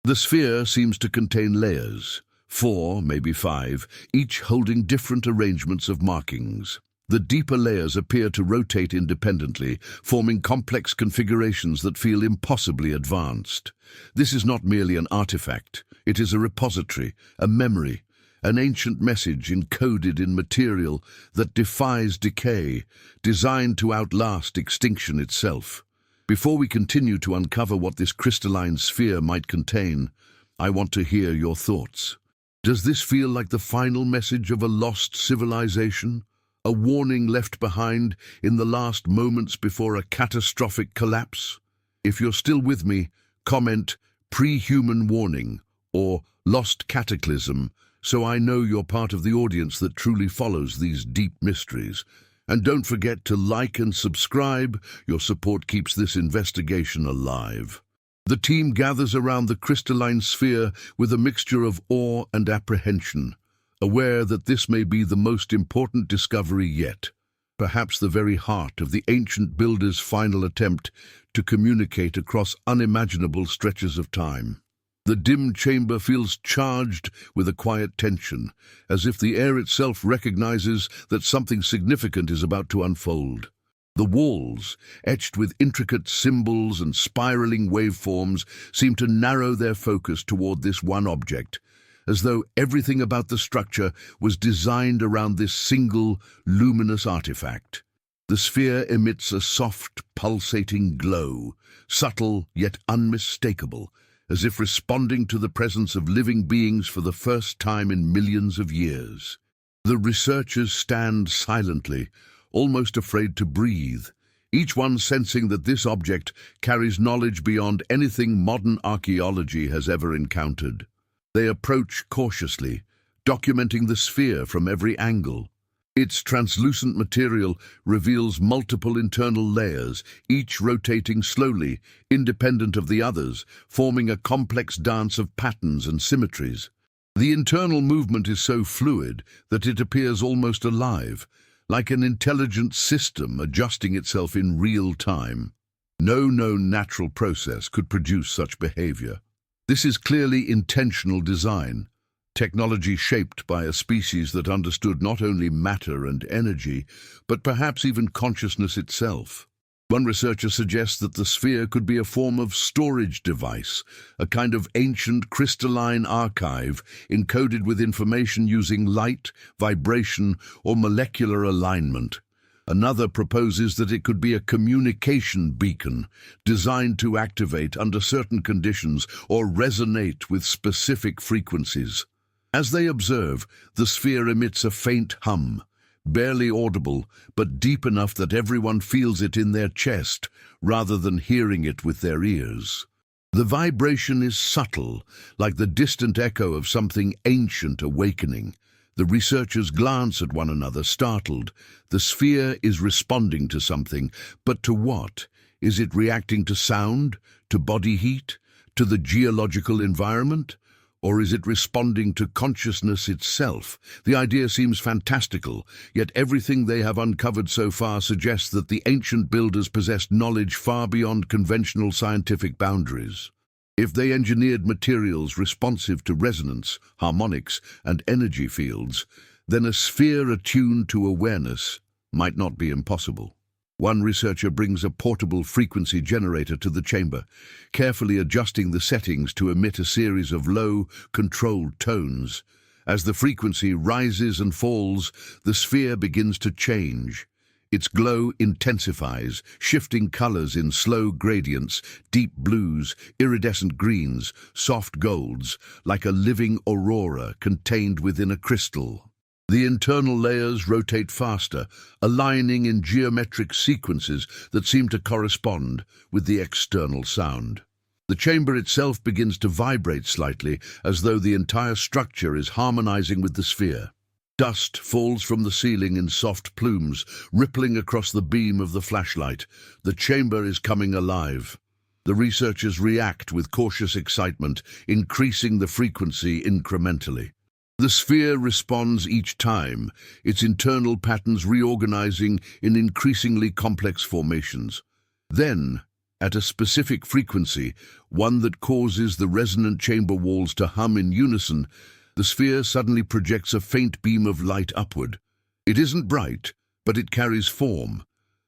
The sphere seems to contain layers, 4, maybe 5, each holding different arrangements of markings. The deeper layers appear to rotate independently, forming complex configurations that feel impossibly advanced. This is not merely an artifact, it is a repository, a memory, an ancient message encoded in material that defies decay, designed to outlast extinction itself. Before we continue to uncover what this crystalline sphere might contain, I want to hear your thoughts. Does this feel like the final message of a lost civilization? A warning left behind in the last moments before a catastrophic collapse? If you're still with me, comment "pre-human warning" or "lost cataclysm" so I know you're part of the audience that truly follows these deep mysteries. And don't forget to like and subscribe. Your support keeps this investigation alive. The team gathers around the crystalline sphere with a mixture of awe and apprehension, aware that this may be the most important discovery yet, perhaps the very heart of the ancient builder's final attempt to communicate across unimaginable stretches of time. The dim chamber feels charged with a quiet tension, as if the air itself recognizes that something significant is about to unfold. The walls, etched with intricate symbols and spiraling waveforms, seem to narrow their focus toward this one object, as though everything about the structure was designed around this single, luminous artifact. The sphere emits a soft, pulsating glow, subtle yet unmistakable, as if responding to the presence of living beings for the first time in millions of years. The researchers stand silently, almost afraid to breathe, each one sensing that this object carries knowledge beyond anything modern archaeology has ever encountered. They approach cautiously, documenting the sphere from every angle. Its translucent material reveals multiple internal layers, each rotating slowly, independent of the others, forming a complex dance of patterns and symmetries. The internal movement is so fluid that it appears almost alive, like an intelligent system adjusting itself in real time. No known natural process could produce such behavior. This is clearly intentional design, technology shaped by a species that understood not only matter and energy, but perhaps even consciousness itself. One researcher suggests that the sphere could be a form of storage device, a kind of ancient crystalline archive encoded with information using light, vibration, or molecular alignment. Another proposes that it could be a communication beacon designed to activate under certain conditions or resonate with specific frequencies. As they observe, the sphere emits a faint hum, barely audible, but deep enough that everyone feels it in their chest, rather than hearing it with their ears. The vibration is subtle, like the distant echo of something ancient awakening. The researchers glance at one another, startled. The sphere is responding to something, but to what? Is it reacting to sound, to body heat, to the geological environment? Or is it responding to consciousness itself? The idea seems fantastical, yet everything they have uncovered so far suggests that the ancient builders possessed knowledge far beyond conventional scientific boundaries. If they engineered materials responsive to resonance, harmonics, and energy fields, then a sphere attuned to awareness might not be impossible. One researcher brings a portable frequency generator to the chamber, carefully adjusting the settings to emit a series of low, controlled tones. As the frequency rises and falls, the sphere begins to change. Its glow intensifies, shifting colors in slow gradients, deep blues, iridescent greens, soft golds, like a living aurora contained within a crystal. The internal layers rotate faster, aligning in geometric sequences that seem to correspond with the external sound. The chamber itself begins to vibrate slightly, as though the entire structure is harmonizing with the sphere. Dust falls from the ceiling in soft plumes, rippling across the beam of the flashlight. The chamber is coming alive. The researchers react with cautious excitement, increasing the frequency incrementally. The sphere responds each time, its internal patterns reorganizing in increasingly complex formations. Then, at a specific frequency, one that causes the resonant chamber walls to hum in unison, the sphere suddenly projects a faint beam of light upward. It isn't bright, but it carries form.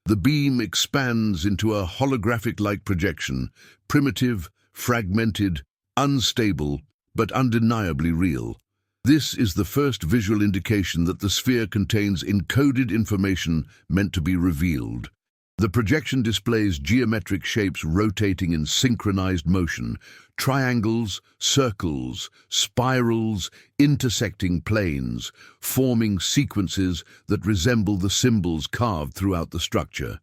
The beam expands into a holographic-like projection, primitive, fragmented, unstable, but undeniably real. This is the first visual indication that the sphere contains encoded information meant to be revealed. The projection displays geometric shapes rotating in synchronized motion, triangles, circles, spirals, intersecting planes, forming sequences that resemble the symbols carved throughout the structure.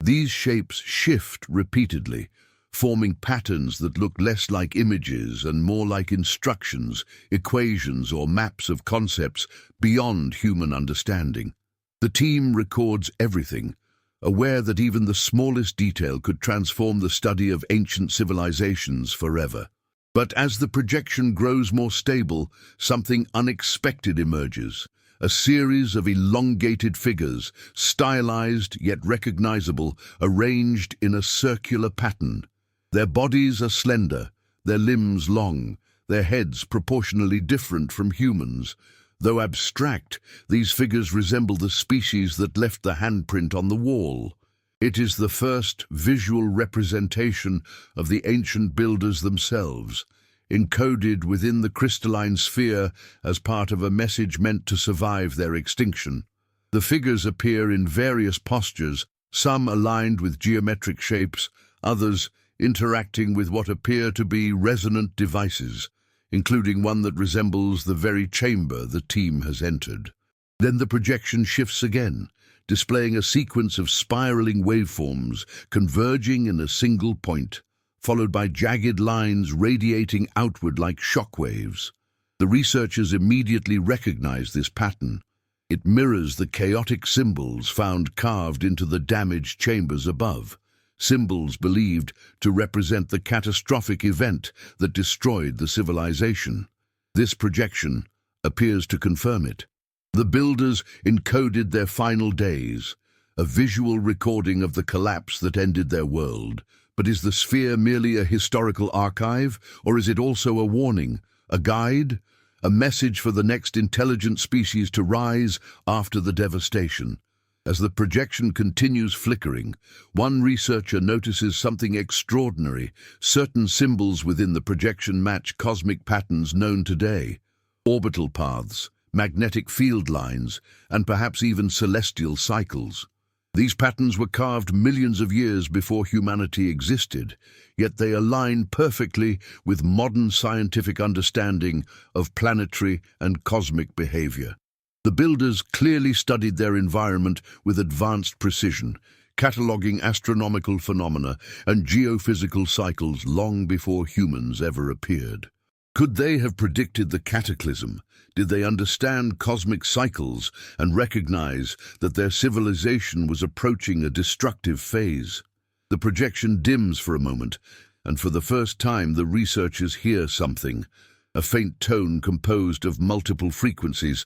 These shapes shift repeatedly, forming patterns that look less like images and more like instructions, equations, or maps of concepts beyond human understanding. The team records everything, aware that even the smallest detail could transform the study of ancient civilizations forever. But as the projection grows more stable, something unexpected emerges. A series of elongated figures, stylized yet recognizable, arranged in a circular pattern. Their bodies are slender, their limbs long, their heads proportionally different from humans. Though abstract, these figures resemble the species that left the handprint on the wall. It is the first visual representation of the ancient builders themselves, encoded within the crystalline sphere as part of a message meant to survive their extinction. The figures appear in various postures, some aligned with geometric shapes, others interacting with what appear to be resonant devices, including one that resembles the very chamber the team has entered. Then the projection shifts again, displaying a sequence of spiraling waveforms converging in a single point, followed by jagged lines radiating outward like shock waves. The researchers immediately recognize this pattern. It mirrors the chaotic symbols found carved into the damaged chambers above, symbols believed to represent the catastrophic event that destroyed the civilization. This projection appears to confirm it. The builders encoded their final days, a visual recording of the collapse that ended their world. But is the sphere merely a historical archive, or is it also a warning, a guide, a message for the next intelligent species to rise after the devastation? As the projection continues flickering, one researcher notices something extraordinary. Certain symbols within the projection match cosmic patterns known today. Orbital paths, magnetic field lines, and perhaps even celestial cycles. These patterns were carved millions of years before humanity existed, yet they align perfectly with modern scientific understanding of planetary and cosmic behavior. The builders clearly studied their environment with advanced precision, cataloging astronomical phenomena and geophysical cycles long before humans ever appeared. Could they have predicted the cataclysm? Did they understand cosmic cycles and recognize that their civilization was approaching a destructive phase? The projection dims for a moment, and for the first time the researchers hear something, a faint tone composed of multiple frequencies.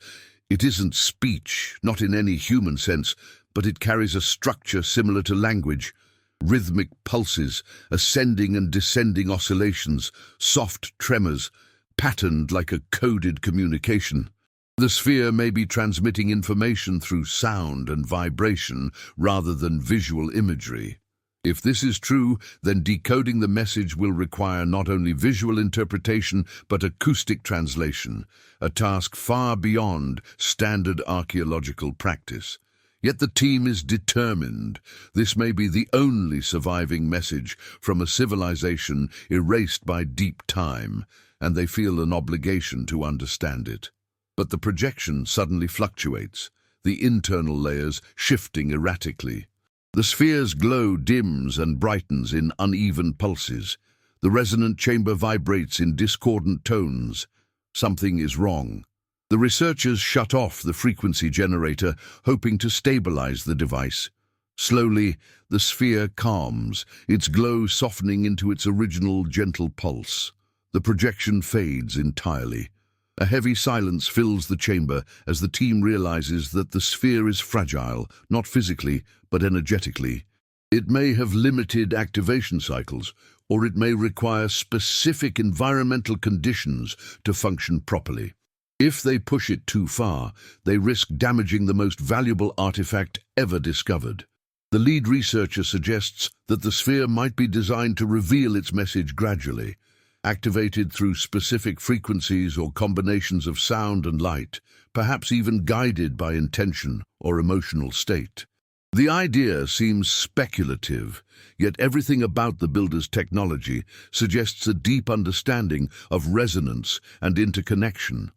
It isn't speech, not in any human sense, but it carries a structure similar to language. Rhythmic pulses, ascending and descending oscillations, soft tremors, patterned like a coded communication. The sphere may be transmitting information through sound and vibration rather than visual imagery. If this is true, then decoding the message will require not only visual interpretation but acoustic translation, a task far beyond standard archaeological practice. Yet the team is determined. This may be the only surviving message from a civilization erased by deep time, and they feel an obligation to understand it. But the projection suddenly fluctuates, the internal layers shifting erratically. The sphere's glow dims and brightens in uneven pulses. The resonant chamber vibrates in discordant tones. Something is wrong. The researchers shut off the frequency generator, hoping to stabilize the device. Slowly, the sphere calms, its glow softening into its original gentle pulse. The projection fades entirely. A heavy silence fills the chamber as the team realizes that the sphere is fragile, not physically, but energetically. It may have limited activation cycles, or it may require specific environmental conditions to function properly. If they push it too far, they risk damaging the most valuable artifact ever discovered. The lead researcher suggests that the sphere might be designed to reveal its message gradually, activated through specific frequencies or combinations of sound and light, perhaps even guided by intention or emotional state. The idea seems speculative, yet everything about the builder's technology suggests a deep understanding of resonance and interconnection.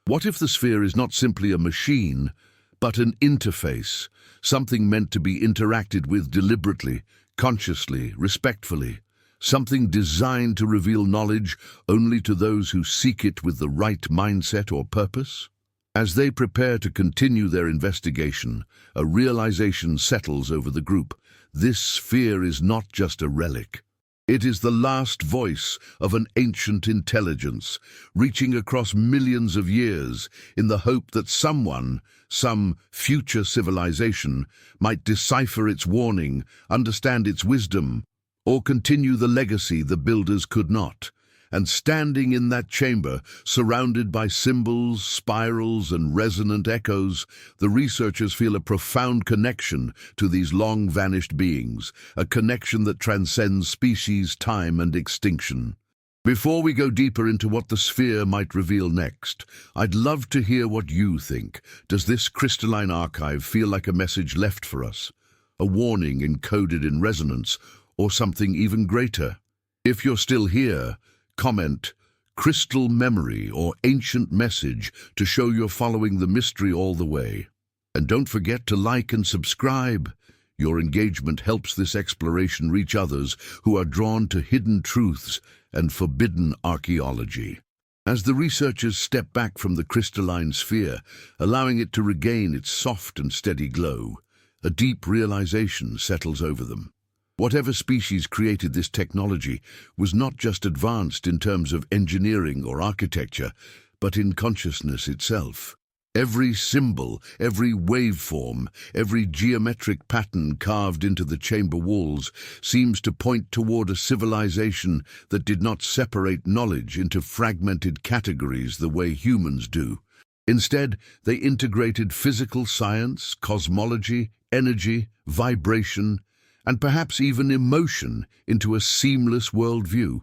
What if the sphere is not simply a machine, but an interface, something meant to be interacted with deliberately, consciously, respectfully, something designed to reveal knowledge only to those who seek it with the right mindset or purpose? As they prepare to continue their investigation, a realization settles over the group. This sphere is not just a relic. It is the last voice of an ancient intelligence, reaching across millions of years in the hope that someone, some future civilization, might decipher its warning, understand its wisdom, or continue the legacy the builders could not. And standing in that chamber, surrounded by symbols, spirals, and resonant echoes, the researchers feel a profound connection to these long-vanished beings, a connection that transcends species, time, and extinction. Before we go deeper into what the sphere might reveal next, I'd love to hear what you think. Does this crystalline archive feel like a message left for us? A warning encoded in resonance, or something even greater? If you're still here, comment "crystal memory" or "ancient message" to show you're following the mystery all the way. And don't forget to like and subscribe. Your engagement helps this exploration reach others who are drawn to hidden truths and forbidden archaeology. As the researchers step back from the crystalline sphere, allowing it to regain its soft and steady glow, a deep realization settles over them. Whatever species created this technology was not just advanced in terms of engineering or architecture, but in consciousness itself. Every symbol, every waveform, every geometric pattern carved into the chamber walls seems to point toward a civilization that did not separate knowledge into fragmented categories the way humans do. Instead, they integrated physical science, cosmology, energy, vibration, and perhaps even emotion into a seamless worldview.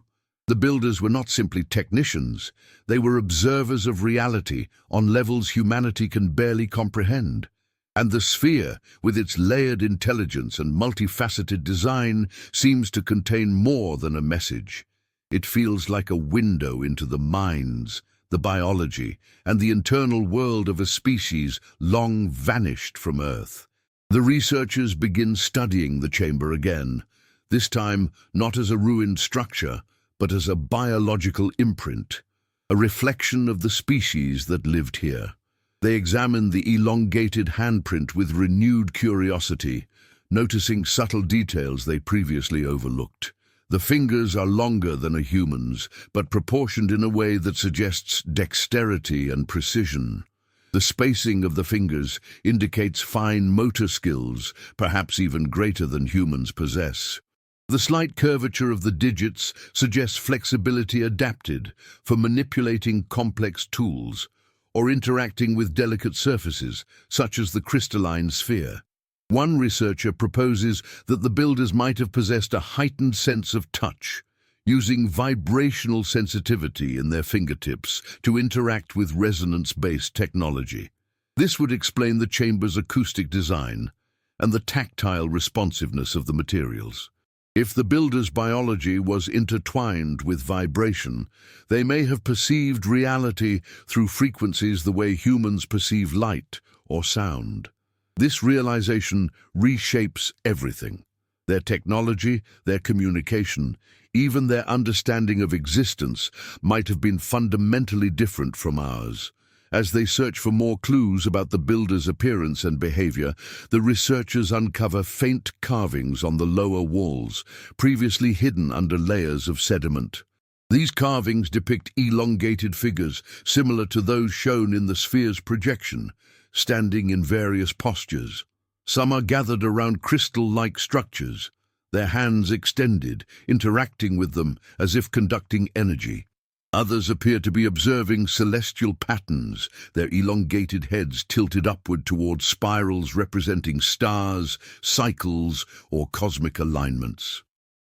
The builders were not simply technicians, they were observers of reality on levels humanity can barely comprehend. And the sphere, with its layered intelligence and multifaceted design, seems to contain more than a message. It feels like a window into the minds, the biology, and the internal world of a species long vanished from Earth. The researchers begin studying the chamber again, this time not as a ruined structure, but as a biological imprint, a reflection of the species that lived here. They examine the elongated handprint with renewed curiosity, noticing subtle details they previously overlooked. The fingers are longer than a human's, but proportioned in a way that suggests dexterity and precision. The spacing of the fingers indicates fine motor skills, perhaps even greater than humans possess. The slight curvature of the digits suggests flexibility adapted for manipulating complex tools or interacting with delicate surfaces, such as the crystalline sphere. One researcher proposes that the builders might have possessed a heightened sense of touch, using vibrational sensitivity in their fingertips to interact with resonance-based technology. This would explain the chamber's acoustic design and the tactile responsiveness of the materials. If the builder's biology was intertwined with vibration, they may have perceived reality through frequencies the way humans perceive light or sound. This realization reshapes everything: their technology, their communication, even their understanding of existence might have been fundamentally different from ours. As they search for more clues about the builder's appearance and behavior, the researchers uncover faint carvings on the lower walls, previously hidden under layers of sediment. These carvings depict elongated figures similar to those shown in the sphere's projection, standing in various postures. Some are gathered around crystal-like structures, their hands extended, interacting with them as if conducting energy. Others appear to be observing celestial patterns, their elongated heads tilted upward toward spirals representing stars, cycles, or cosmic alignments.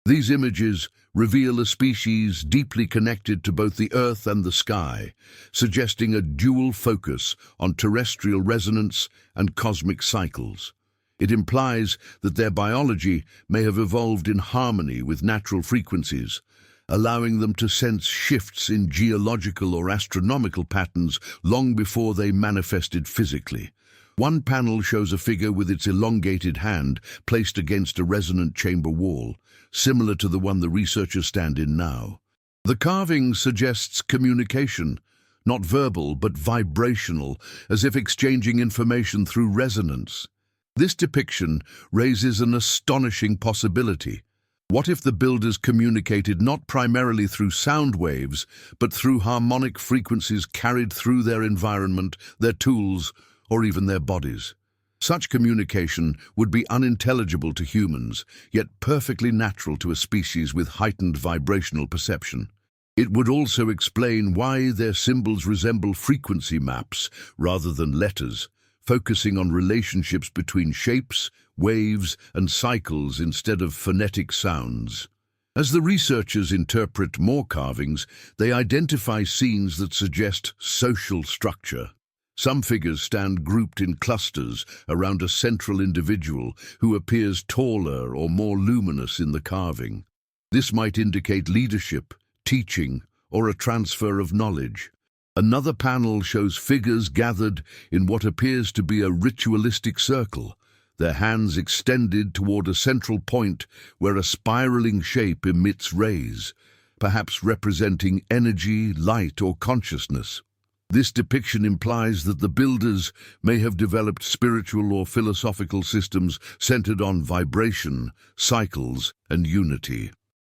These images reveal a species deeply connected to both the Earth and the sky, suggesting a dual focus on terrestrial resonance and cosmic cycles. It implies that their biology may have evolved in harmony with natural frequencies, allowing them to sense shifts in geological or astronomical patterns long before they manifested physically. One panel shows a figure with its elongated hand placed against a resonant chamber wall, similar to the one the researchers stand in now. The carving suggests communication, not verbal but vibrational, as if exchanging information through resonance. This depiction raises an astonishing possibility. What if the builders communicated not primarily through sound waves, but through harmonic frequencies carried through their environment, their tools, or even their bodies? Such communication would be unintelligible to humans, yet perfectly natural to a species with heightened vibrational perception. It would also explain why their symbols resemble frequency maps rather than letters, focusing on relationships between shapes, waves, and cycles instead of phonetic sounds. As the researchers interpret more carvings, they identify scenes that suggest social structure. Some figures stand grouped in clusters around a central individual who appears taller or more luminous in the carving. This might indicate leadership, teaching, or a transfer of knowledge. Another panel shows figures gathered in what appears to be a ritualistic circle, their hands extended toward a central point where a spiraling shape emits rays, perhaps representing energy, light, or consciousness. This depiction implies that the builders may have developed spiritual or philosophical systems centered on vibration, cycles, and unity.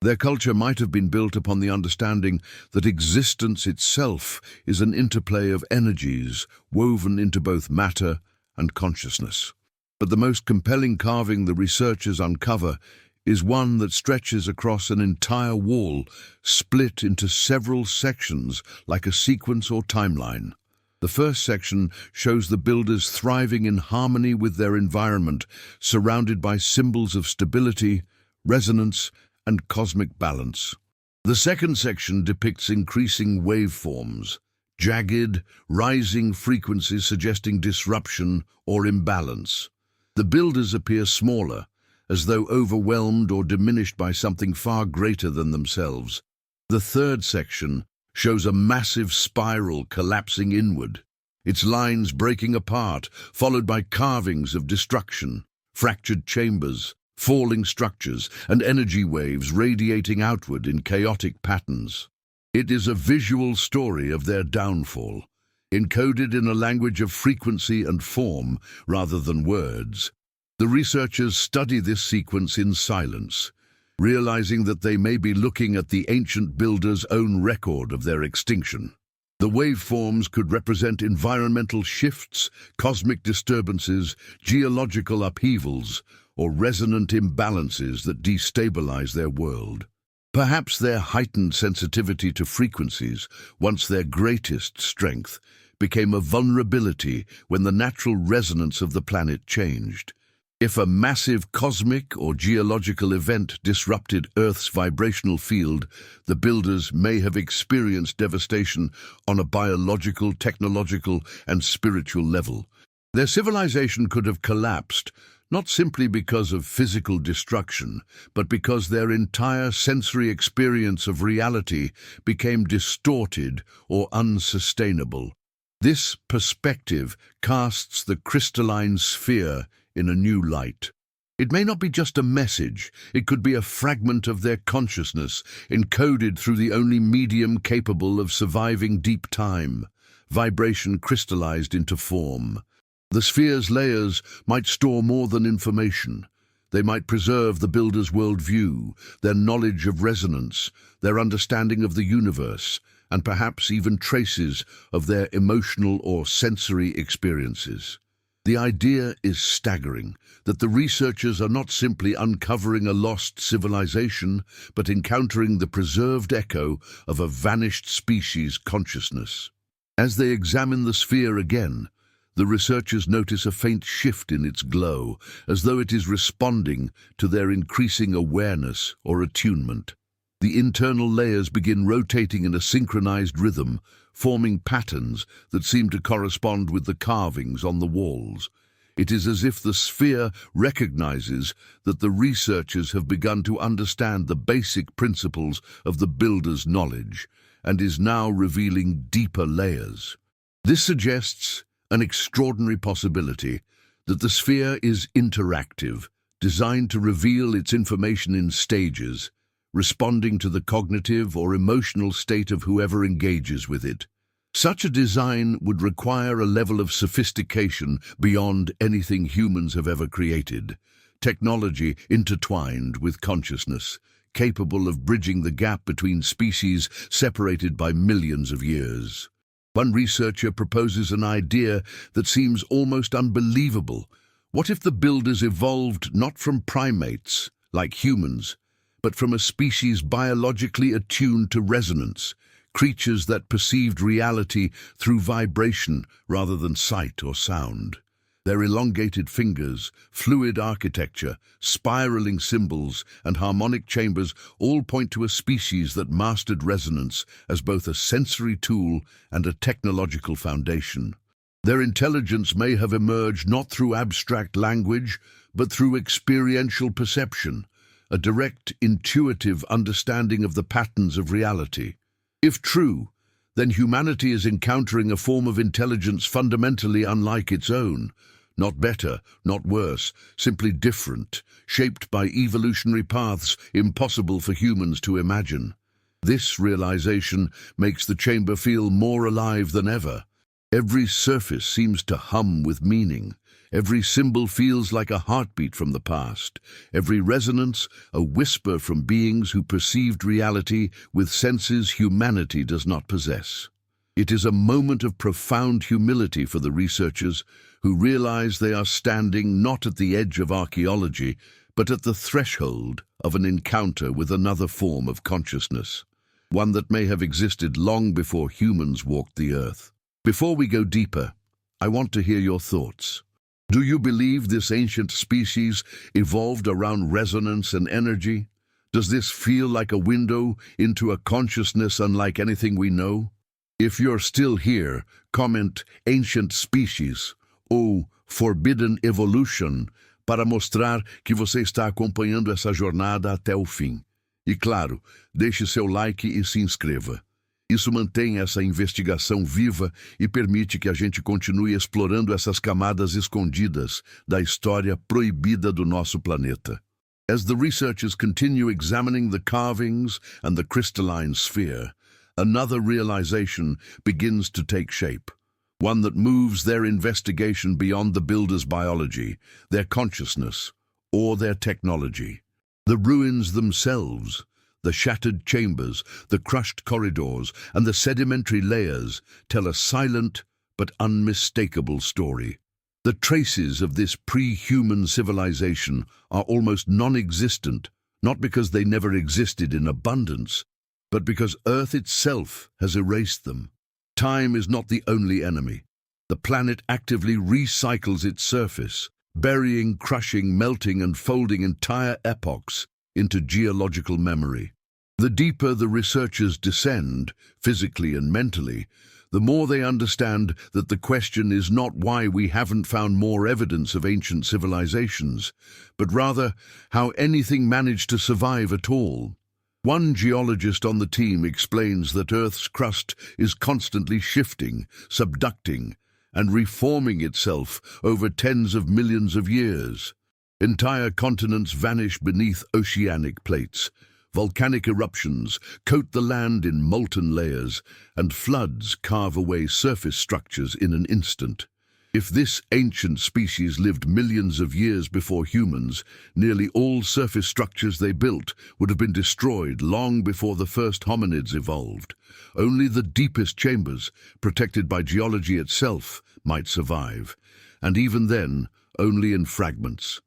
Their culture might have been built upon the understanding that existence itself is an interplay of energies woven into both matter and consciousness. But the most compelling carving the researchers uncover is one that stretches across an entire wall, split into several sections like a sequence or timeline. The first section shows the builders thriving in harmony with their environment, surrounded by symbols of stability, resonance, and cosmic balance. The second section depicts increasing waveforms, jagged, rising frequencies suggesting disruption or imbalance. The builders appear smaller, as though overwhelmed or diminished by something far greater than themselves. The third section shows a massive spiral collapsing inward, its lines breaking apart, followed by carvings of destruction, fractured chambers, falling structures, and energy waves radiating outward in chaotic patterns. It is a visual story of their downfall, encoded in a language of frequency and form rather than words. The researchers study this sequence in silence, realizing that they may be looking at the ancient builders' own record of their extinction. The waveforms could represent environmental shifts, cosmic disturbances, geological upheavals, or resonant imbalances that destabilize their world. Perhaps their heightened sensitivity to frequencies, once their greatest strength, became a vulnerability when the natural resonance of the planet changed. If a massive cosmic or geological event disrupted Earth's vibrational field, the builders may have experienced devastation on a biological, technological, and spiritual level. Their civilization could have collapsed, not simply because of physical destruction, but because their entire sensory experience of reality became distorted or unsustainable. This perspective casts the crystalline sphere in a new light. It may not be just a message, it could be a fragment of their consciousness, encoded through the only medium capable of surviving deep time, vibration crystallized into form. The sphere's layers might store more than information. They might preserve the builder's worldview, their knowledge of resonance, their understanding of the universe, and perhaps even traces of their emotional or sensory experiences. The idea is staggering, that the researchers are not simply uncovering a lost civilization, but encountering the preserved echo of a vanished species' consciousness. As they examine the sphere again, The researchers notice a faint shift in its glow, as though it is responding to their increasing awareness or attunement. The internal layers begin rotating in a synchronized rhythm, forming patterns that seem to correspond with the carvings on the walls. It is as if the sphere recognizes that the researchers have begun to understand the basic principles of the builder's knowledge and is now revealing deeper layers. This suggests an extraordinary possibility that the sphere is interactive, designed to reveal its information in stages, responding to the cognitive or emotional state of whoever engages with it. Such a design would require a level of sophistication beyond anything humans have ever created, technology intertwined with consciousness, capable of bridging the gap between species separated by millions of years. One researcher proposes an idea that seems almost unbelievable. What if the builders evolved not from primates, like humans, but from a species biologically attuned to resonance, creatures that perceived reality through vibration rather than sight or sound? Their elongated fingers, fluid architecture, spiraling symbols, and harmonic chambers all point to a species that mastered resonance as both a sensory tool and a technological foundation. Their intelligence may have emerged not through abstract language, but through experiential perception, a direct, intuitive understanding of the patterns of reality. If true, then humanity is encountering a form of intelligence fundamentally unlike its own. Not better, not worse, simply different, shaped by evolutionary paths impossible for humans to imagine. This realization makes the chamber feel more alive than ever. Every surface seems to hum with meaning. Every symbol feels like a heartbeat from the past. Every resonance, a whisper from beings who perceived reality with senses humanity does not possess. It is a moment of profound humility for the researchers, who realize they are standing not at the edge of archaeology, but at the threshold of an encounter with another form of consciousness, one that may have existed long before humans walked the earth. Before we go deeper, I want to hear your thoughts. Do you believe this ancient species evolved around resonance and energy? Does this feel like a window into a consciousness unlike anything we know? If you're still here, comment "ancient species" ou "forbidden evolution" para mostrar que você está acompanhando essa jornada até o fim. E claro, deixe seu like e se inscreva. Isso mantém essa investigação viva e permite que a gente continue explorando essas camadas escondidas da história proibida do nosso planeta. As the researchers continue examining the carvings and the crystalline sphere, another realization begins to take shape, one that moves their investigation beyond the builder's biology, their consciousness, or their technology. The ruins themselves, the shattered chambers, the crushed corridors, and the sedimentary layers tell a silent but unmistakable story. The traces of this pre-human civilization are almost non-existent, not because they never existed in abundance, but because Earth itself has erased them. Time is not the only enemy. The planet actively recycles its surface, burying, crushing, melting, and folding entire epochs into geological memory. The deeper the researchers descend, physically and mentally, the more they understand that the question is not why we haven't found more evidence of ancient civilizations, but rather how anything managed to survive at all. One geologist on the team explains that Earth's crust is constantly shifting, subducting, and reforming itself over tens of millions of years. Entire continents vanish beneath oceanic plates. Volcanic eruptions coat the land in molten layers, and floods carve away surface structures in an instant. If this ancient species lived millions of years before humans, nearly all surface structures they built would have been destroyed long before the first hominids evolved. Only the deepest chambers, protected by geology itself, might survive, and even then, only in fragments.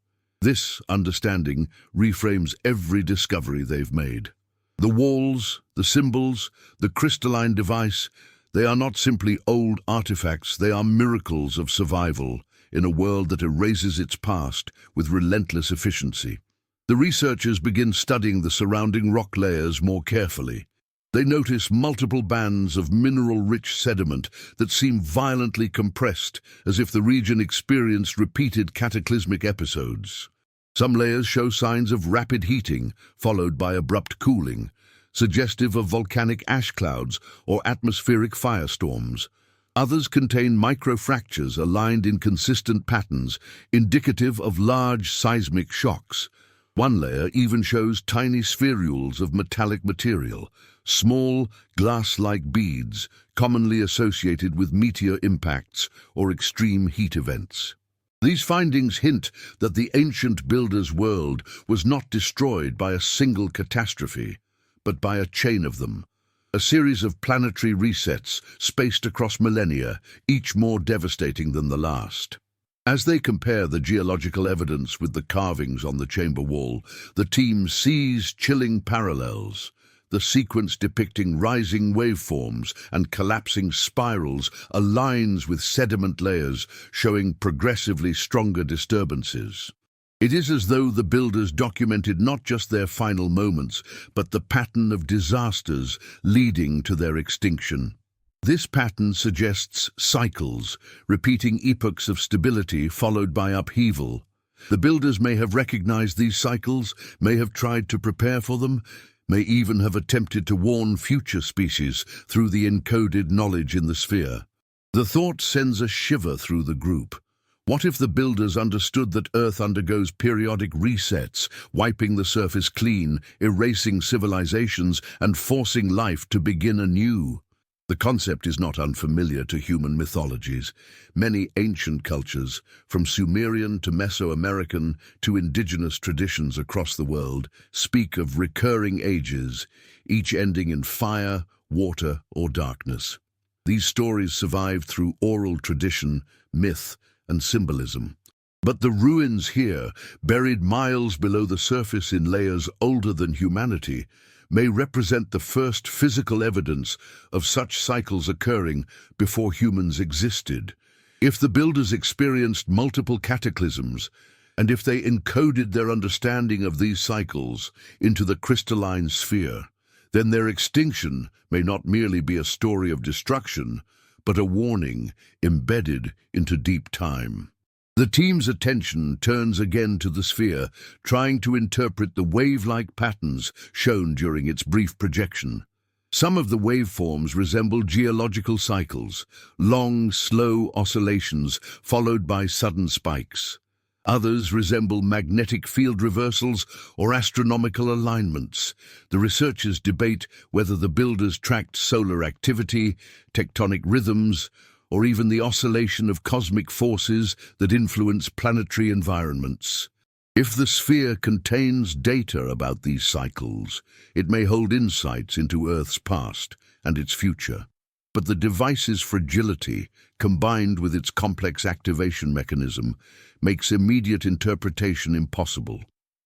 This understanding reframes every discovery they've made. The walls, the symbols, the crystalline device, They are not simply old artifacts, they are miracles of survival in a world that erases its past with relentless efficiency. The researchers begin studying the surrounding rock layers more carefully. They notice multiple bands of mineral-rich sediment that seem violently compressed, as if the region experienced repeated cataclysmic episodes. Some layers show signs of rapid heating, followed by abrupt cooling, suggestive of volcanic ash clouds or atmospheric firestorms. Others contain microfractures aligned in consistent patterns, indicative of large seismic shocks. One layer even shows tiny spherules of metallic material, small, glass-like beads commonly associated with meteor impacts or extreme heat events. These findings hint that the ancient builder's world was not destroyed by a single catastrophe, but by a chain of them, a series of planetary resets spaced across millennia, each more devastating than the last. As they compare the geological evidence with the carvings on the chamber wall, the team sees chilling parallels. The sequence depicting rising waveforms and collapsing spirals aligns with sediment layers, showing progressively stronger disturbances. It is as though the builders documented not just their final moments, but the pattern of disasters leading to their extinction. This pattern suggests cycles, repeating epochs of stability followed by upheaval. The builders may have recognized these cycles, may have tried to prepare for them, may even have attempted to warn future species through the encoded knowledge in the sphere. The thought sends a shiver through the group. What if the builders understood that Earth undergoes periodic resets, wiping the surface clean, erasing civilizations, and forcing life to begin anew? The concept is not unfamiliar to human mythologies. Many ancient cultures, from Sumerian to Mesoamerican to indigenous traditions across the world, speak of recurring ages, each ending in fire, water, or darkness. These stories survive through oral tradition, myth, and symbolism. But the ruins here, buried miles below the surface in layers older than humanity, may represent the first physical evidence of such cycles occurring before humans existed. If the builders experienced multiple cataclysms, and if they encoded their understanding of these cycles into the crystalline sphere, then their extinction may not merely be a story of destruction, but a warning embedded into deep time. The team's attention turns again to the sphere, trying to interpret the wave-like patterns shown during its brief projection. Some of the waveforms resemble geological cycles, long, slow oscillations followed by sudden spikes. Others resemble magnetic field reversals or astronomical alignments. The researchers debate whether the builders tracked solar activity, tectonic rhythms, or even the oscillation of cosmic forces that influence planetary environments. If the sphere contains data about these cycles, it may hold insights into Earth's past and its future. But the device's fragility, combined with its complex activation mechanism, makes immediate interpretation impossible.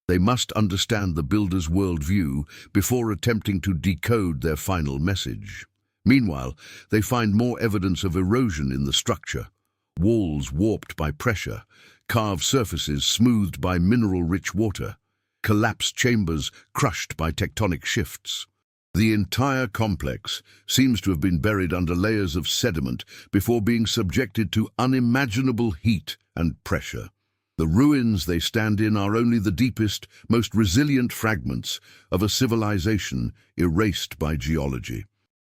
They must understand the builder's worldview before attempting to decode their final message. Meanwhile, they find more evidence of erosion in the structure. Walls warped by pressure, carved surfaces smoothed by mineral-rich water, collapsed chambers crushed by tectonic shifts. The entire complex seems to have been buried under layers of sediment before being subjected to unimaginable heat and pressure. The ruins they stand in are only the deepest, most resilient fragments of a civilization erased by geology.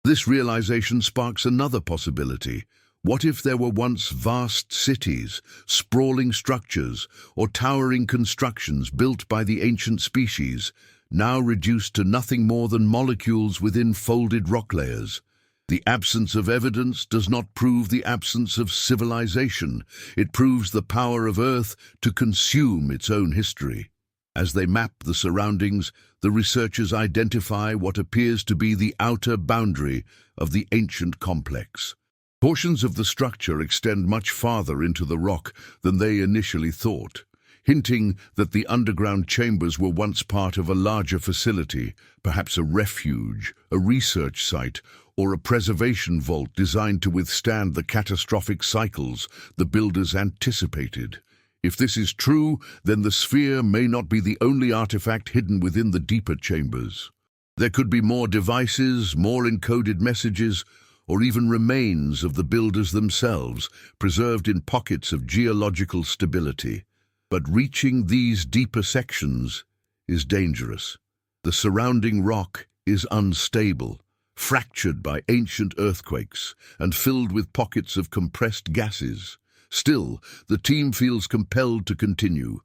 This realization sparks another possibility. What if there were once vast cities, sprawling structures, or towering constructions built by the ancient species, now reduced to nothing more than molecules within folded rock layers? The absence of evidence does not prove the absence of civilization. It proves the power of Earth to consume its own history. As they map the surroundings, the researchers identify what appears to be the outer boundary of the ancient complex. Portions of the structure extend much farther into the rock than they initially thought, hinting that the underground chambers were once part of a larger facility, perhaps a refuge, a research site, or a preservation vault designed to withstand the catastrophic cycles the builders anticipated. If this is true, then the sphere may not be the only artifact hidden within the deeper chambers. There could be more devices, more encoded messages, or even remains of the builders themselves, preserved in pockets of geological stability. But reaching these deeper sections is dangerous. The surrounding rock is unstable, fractured by ancient earthquakes, and filled with pockets of compressed gases. Still, the team feels compelled to continue.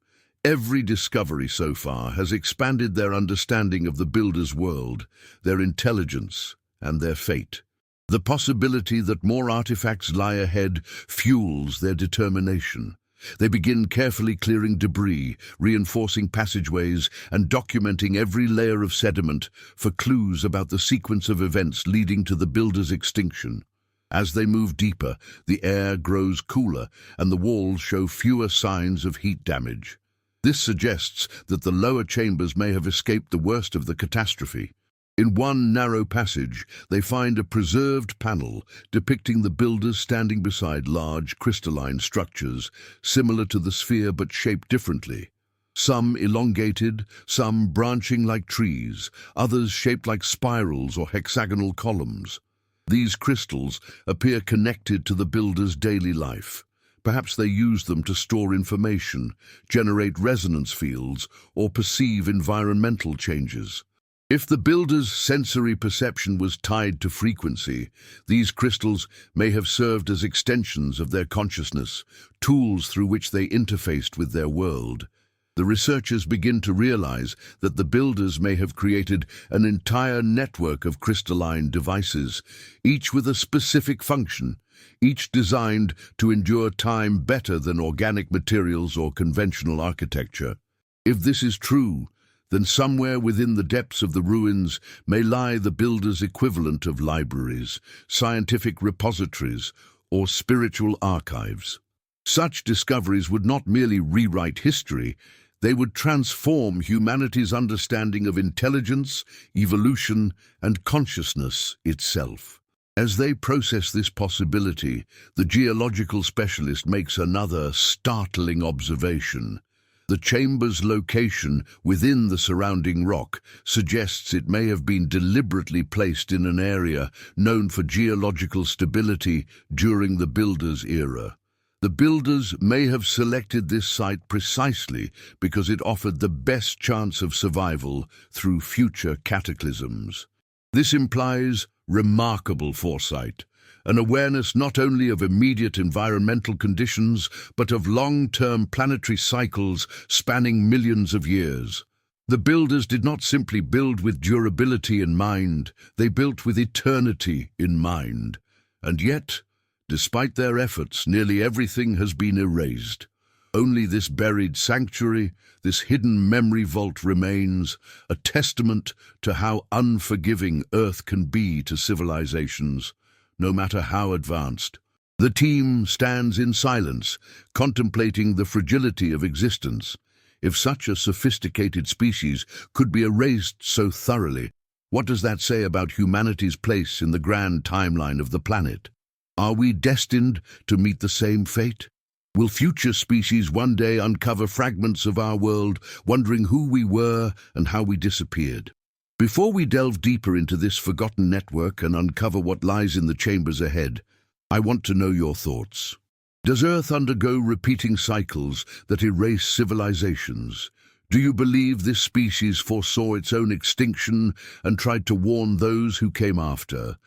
Every discovery so far has expanded their understanding of the builders' world, their intelligence, and their fate. The possibility that more artifacts lie ahead fuels their determination. They begin carefully clearing debris, reinforcing passageways, and documenting every layer of sediment for clues about the sequence of events leading to the builders' extinction. As they move deeper, the air grows cooler and the walls show fewer signs of heat damage. This suggests that the lower chambers may have escaped the worst of the catastrophe. In one narrow passage, they find a preserved panel depicting the builders standing beside large crystalline structures, similar to the sphere but shaped differently. Some elongated, some branching like trees, others shaped like spirals or hexagonal columns. These crystals appear connected to the builders' daily life. Perhaps they use them to store information, generate resonance fields, or perceive environmental changes. If the builders' sensory perception was tied to frequency, these crystals may have served as extensions of their consciousness, tools through which they interfaced with their world. The researchers begin to realize that the builders may have created an entire network of crystalline devices, each with a specific function, each designed to endure time better than organic materials or conventional architecture. If this is true, then somewhere within the depths of the ruins may lie the builders' equivalent of libraries, scientific repositories, or spiritual archives. Such discoveries would not merely rewrite history, they would transform humanity's understanding of intelligence, evolution, and consciousness itself. As they process this possibility, the geological specialist makes another startling observation. The chamber's location within the surrounding rock suggests it may have been deliberately placed in an area known for geological stability during the builders' era. The builders may have selected this site precisely because it offered the best chance of survival through future cataclysms. This implies remarkable foresight, an awareness not only of immediate environmental conditions, but of long-term planetary cycles spanning millions of years. The builders did not simply build with durability in mind, they built with eternity in mind. And yet, despite their efforts, nearly everything has been erased. Only this buried sanctuary, this hidden memory vault remains, a testament to how unforgiving Earth can be to civilizations, no matter how advanced. The team stands in silence, contemplating the fragility of existence. If such a sophisticated species could be erased so thoroughly, what does that say about humanity's place in the grand timeline of the planet? Are we destined to meet the same fate? Will future species one day uncover fragments of our world, wondering who we were and how we disappeared? Before we delve deeper into this forgotten network and uncover what lies in the chambers ahead, I want to know your thoughts. Does Earth undergo repeating cycles that erase civilizations? Do you believe this species foresaw its own extinction and tried to warn those who came after?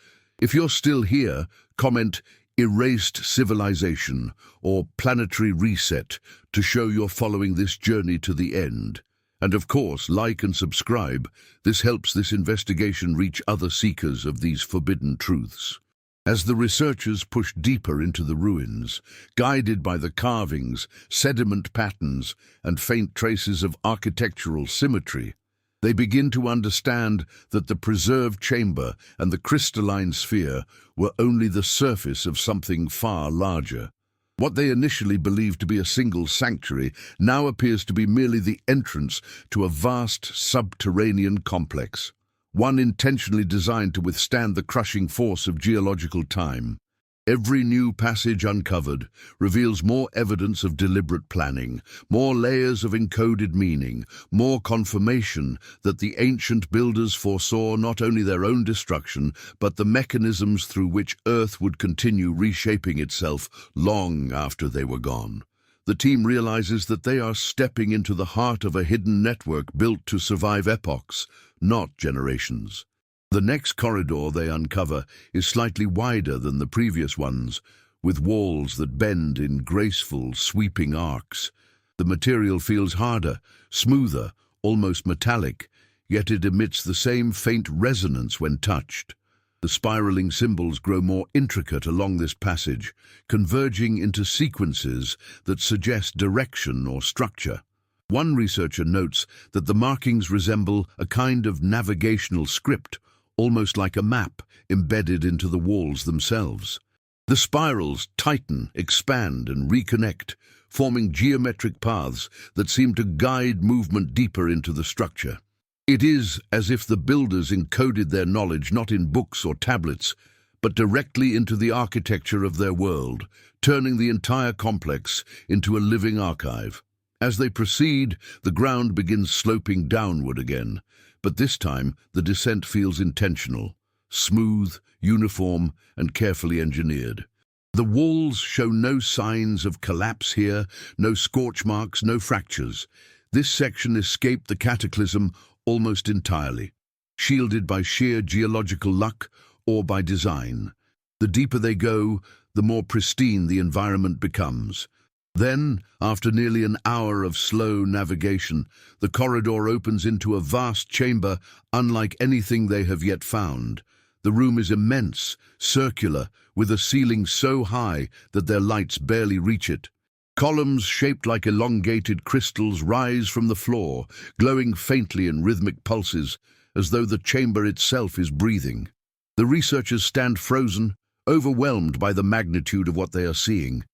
If you're still here, comment "erased civilization" or "planetary reset" to show you're following this journey to the end. And of course, like and subscribe. This helps this investigation reach other seekers of these forbidden truths. As the researchers push deeper into the ruins, guided by the carvings, sediment patterns, and faint traces of architectural symmetry, they begin to understand that the preserved chamber and the crystalline sphere were only the surface of something far larger. What they initially believed to be a single sanctuary now appears to be merely the entrance to a vast subterranean complex. one intentionally designed to withstand the crushing force of geological time. Every new passage uncovered reveals more evidence of deliberate planning, more layers of encoded meaning, more confirmation that the ancient builders foresaw not only their own destruction, but the mechanisms through which Earth would continue reshaping itself long after they were gone. The team realizes that they are stepping into the heart of a hidden network built to survive epochs, not generations. The next corridor they uncover is slightly wider than the previous ones, with walls that bend in graceful, sweeping arcs. The material feels harder, smoother, almost metallic, yet it emits the same faint resonance when touched. The spiraling symbols grow more intricate along this passage, converging into sequences that suggest direction or structure. One researcher notes that the markings resemble a kind of navigational script, almost like a map embedded into the walls themselves. The spirals tighten, expand, and reconnect, forming geometric paths that seem to guide movement deeper into the structure. It is as if the builders encoded their knowledge not in books or tablets, but directly into the architecture of their world, turning the entire complex into a living archive. As they proceed, the ground begins sloping downward again, but this time the descent feels intentional, smooth, uniform, and carefully engineered. The walls show no signs of collapse here, no scorch marks, no fractures. This section escaped the cataclysm almost entirely, shielded by sheer geological luck or by design. The deeper they go, the more pristine the environment becomes. Then, after nearly an hour of slow navigation, the corridor opens into a vast chamber unlike anything they have yet found. The room is immense, circular, with a ceiling so high that their lights barely reach it. Columns shaped like elongated crystals rise from the floor, glowing faintly in rhythmic pulses, as though the chamber itself is breathing. The researchers stand frozen, overwhelmed by the magnitude of what they are seeing.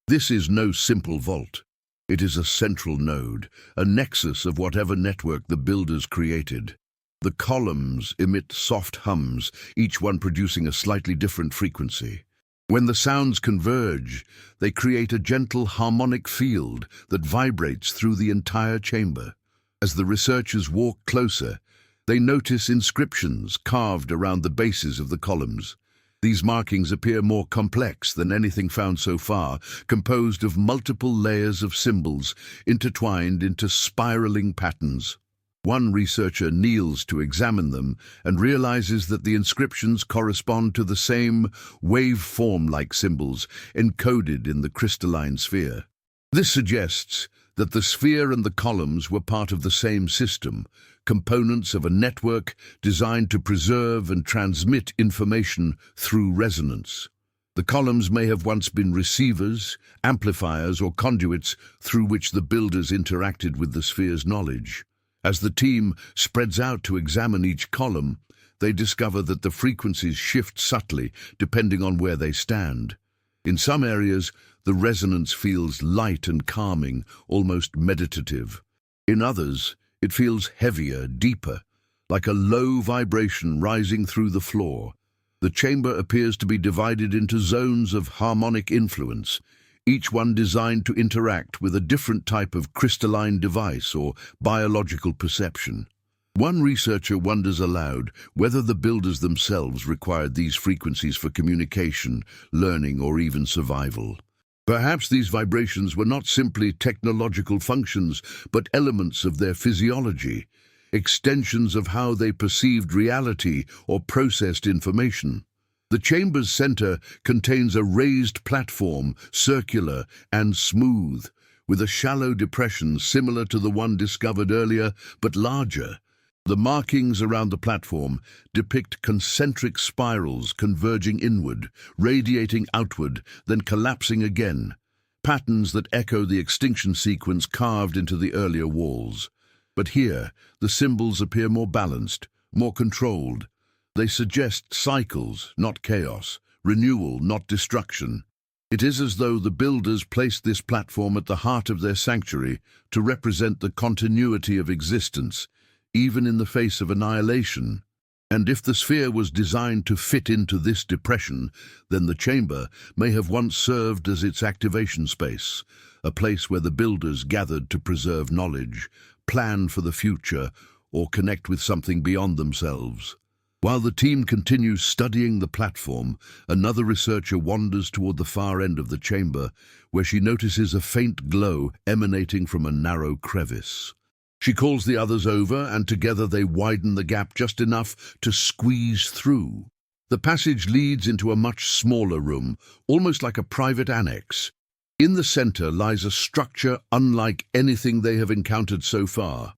This is no simple vault. It is a central node, a nexus of whatever network the builders created. The columns emit soft hums, each one producing a slightly different frequency. When the sounds converge, they create a gentle harmonic field that vibrates through the entire chamber. As the researchers walk closer, they notice inscriptions carved around the bases of the columns. These markings appear more complex than anything found so far, composed of multiple layers of symbols intertwined into spiraling patterns. One researcher kneels to examine them and realizes that the inscriptions correspond to the same waveform-like symbols encoded in the crystalline sphere. This suggests that the sphere and the columns were part of the same system, components of a network designed to preserve and transmit information through resonance. The columns may have once been receivers, amplifiers, or conduits through which the builders interacted with the sphere's knowledge. As the team spreads out to examine each column, they discover that the frequencies shift subtly depending on where they stand. In some areas, the resonance feels light and calming, almost meditative. In others, it feels heavier, deeper, like a low vibration rising through the floor. The chamber appears to be divided into zones of harmonic influence, each one designed to interact with a different type of crystalline device or biological perception. One researcher wonders aloud whether the builders themselves required these frequencies for communication, learning, or even survival. Perhaps these vibrations were not simply technological functions, but elements of their physiology, extensions of how they perceived reality or processed information. The chamber's center contains a raised platform, circular and smooth, with a shallow depression similar to the one discovered earlier, but larger. The markings around the platform depict concentric spirals converging inward, radiating outward, then collapsing again, patterns that echo the extinction sequence carved into the earlier walls. But here, the symbols appear more balanced, more controlled. They suggest cycles, not chaos, renewal, not destruction. It is as though the builders placed this platform at the heart of their sanctuary to represent the continuity of existence, even in the face of annihilation. And if the sphere was designed to fit into this depression, then the chamber may have once served as its activation space, a place where the builders gathered to preserve knowledge, plan for the future, or connect with something beyond themselves. While the team continues studying the platform, another researcher wanders toward the far end of the chamber, where she notices a faint glow emanating from a narrow crevice. She calls the others over, and together they widen the gap just enough to squeeze through. The passage leads into a much smaller room, almost like a private annex. In the center lies a structure unlike anything they have encountered so far.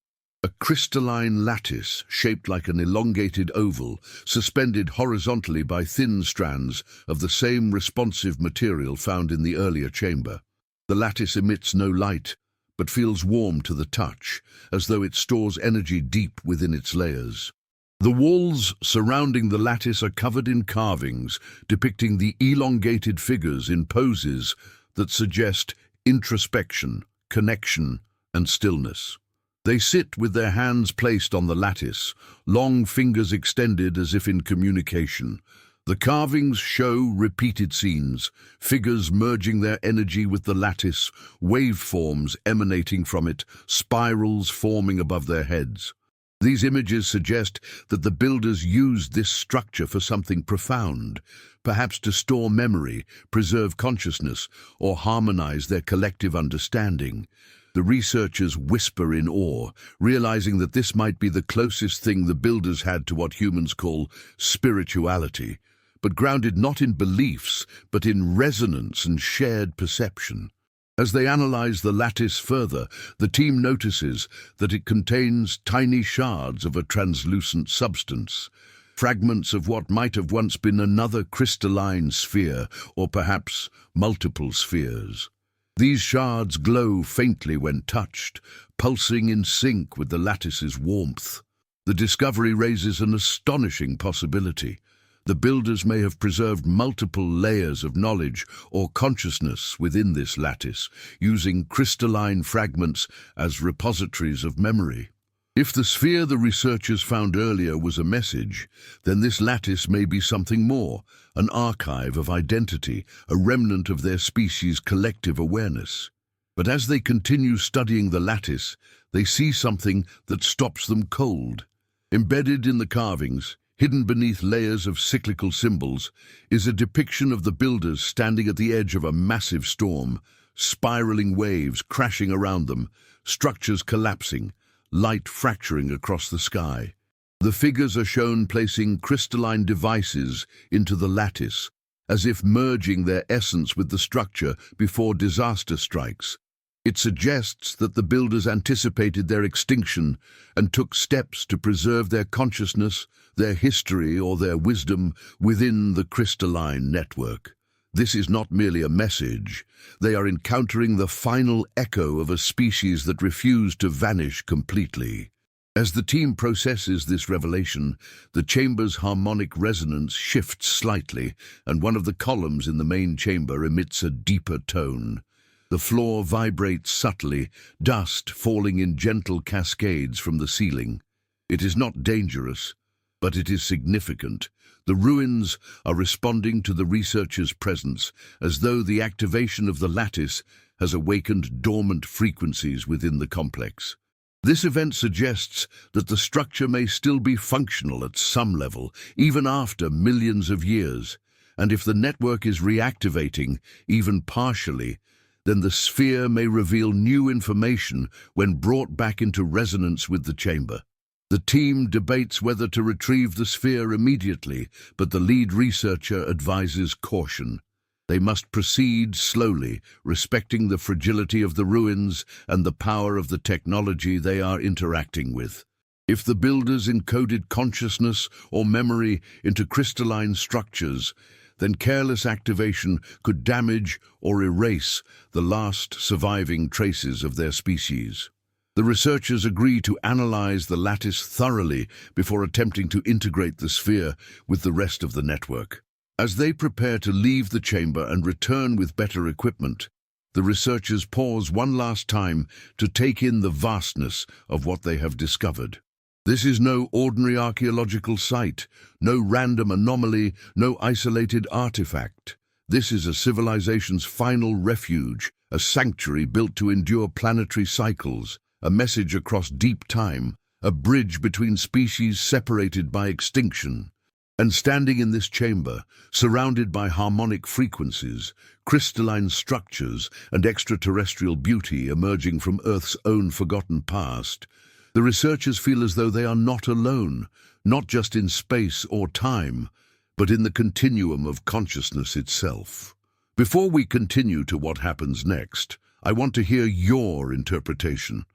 A crystalline lattice shaped like an elongated oval, suspended horizontally by thin strands of the same responsive material found in the earlier chamber. The lattice emits no light, but feels warm to the touch, as though it stores energy deep within its layers. The walls surrounding the lattice are covered in carvings, depicting the elongated figures in poses that suggest introspection, connection, and stillness. They sit with their hands placed on the lattice, long fingers extended as if in communication. The carvings show repeated scenes, figures merging their energy with the lattice, waveforms emanating from it, spirals forming above their heads. These images suggest that the builders used this structure for something profound, perhaps to store memory, preserve consciousness, or harmonize their collective understanding. The researchers whisper in awe, realizing that this might be the closest thing the builders had to what humans call spirituality, but grounded not in beliefs, but in resonance and shared perception. As they analyze the lattice further, the team notices that it contains tiny shards of a translucent substance, fragments of what might have once been another crystalline sphere, or perhaps multiple spheres. These shards glow faintly when touched, pulsing in sync with the lattice's warmth. The discovery raises an astonishing possibility. The builders may have preserved multiple layers of knowledge or consciousness within this lattice, using crystalline fragments as repositories of memory. If the sphere the researchers found earlier was a message, then this lattice may be something more, an archive of identity, a remnant of their species' collective awareness. But as they continue studying the lattice, they see something that stops them cold. Embedded in the carvings, hidden beneath layers of cyclical symbols, is a depiction of the builders standing at the edge of a massive storm, spiraling waves crashing around them, structures collapsing, light fracturing across the sky. The figures are shown placing crystalline devices into the lattice, as if merging their essence with the structure before disaster strikes. It suggests that the builders anticipated their extinction and took steps to preserve their consciousness, their history, or their wisdom within the crystalline network. This is not merely a message. They are encountering the final echo of a species that refused to vanish completely. As the team processes this revelation, the chamber's harmonic resonance shifts slightly, and one of the columns in the main chamber emits a deeper tone. The floor vibrates subtly, dust falling in gentle cascades from the ceiling. It is not dangerous, but it is significant. The ruins are responding to the researchers' presence, as though the activation of the lattice has awakened dormant frequencies within the complex. This event suggests that the structure may still be functional at some level, even after millions of years. And if the network is reactivating, even partially, then the sphere may reveal new information when brought back into resonance with the chamber. The team debates whether to retrieve the sphere immediately, but the lead researcher advises caution. They must proceed slowly, respecting the fragility of the ruins and the power of the technology they are interacting with. If the builders encoded consciousness or memory into crystalline structures, then careless activation could damage or erase the last surviving traces of their species. The researchers agree to analyze the lattice thoroughly before attempting to integrate the sphere with the rest of the network. As they prepare to leave the chamber and return with better equipment, the researchers pause one last time to take in the vastness of what they have discovered. This is no ordinary archaeological site, no random anomaly, no isolated artifact. This is a civilization's final refuge, a sanctuary built to endure planetary cycles, a message across deep time, a bridge between species separated by extinction. And standing in this chamber, surrounded by harmonic frequencies, crystalline structures, and extraterrestrial beauty emerging from Earth's own forgotten past, the researchers feel as though they are not alone, not just in space or time, but in the continuum of consciousness itself. Before we continue to what happens next, I want to hear your interpretation.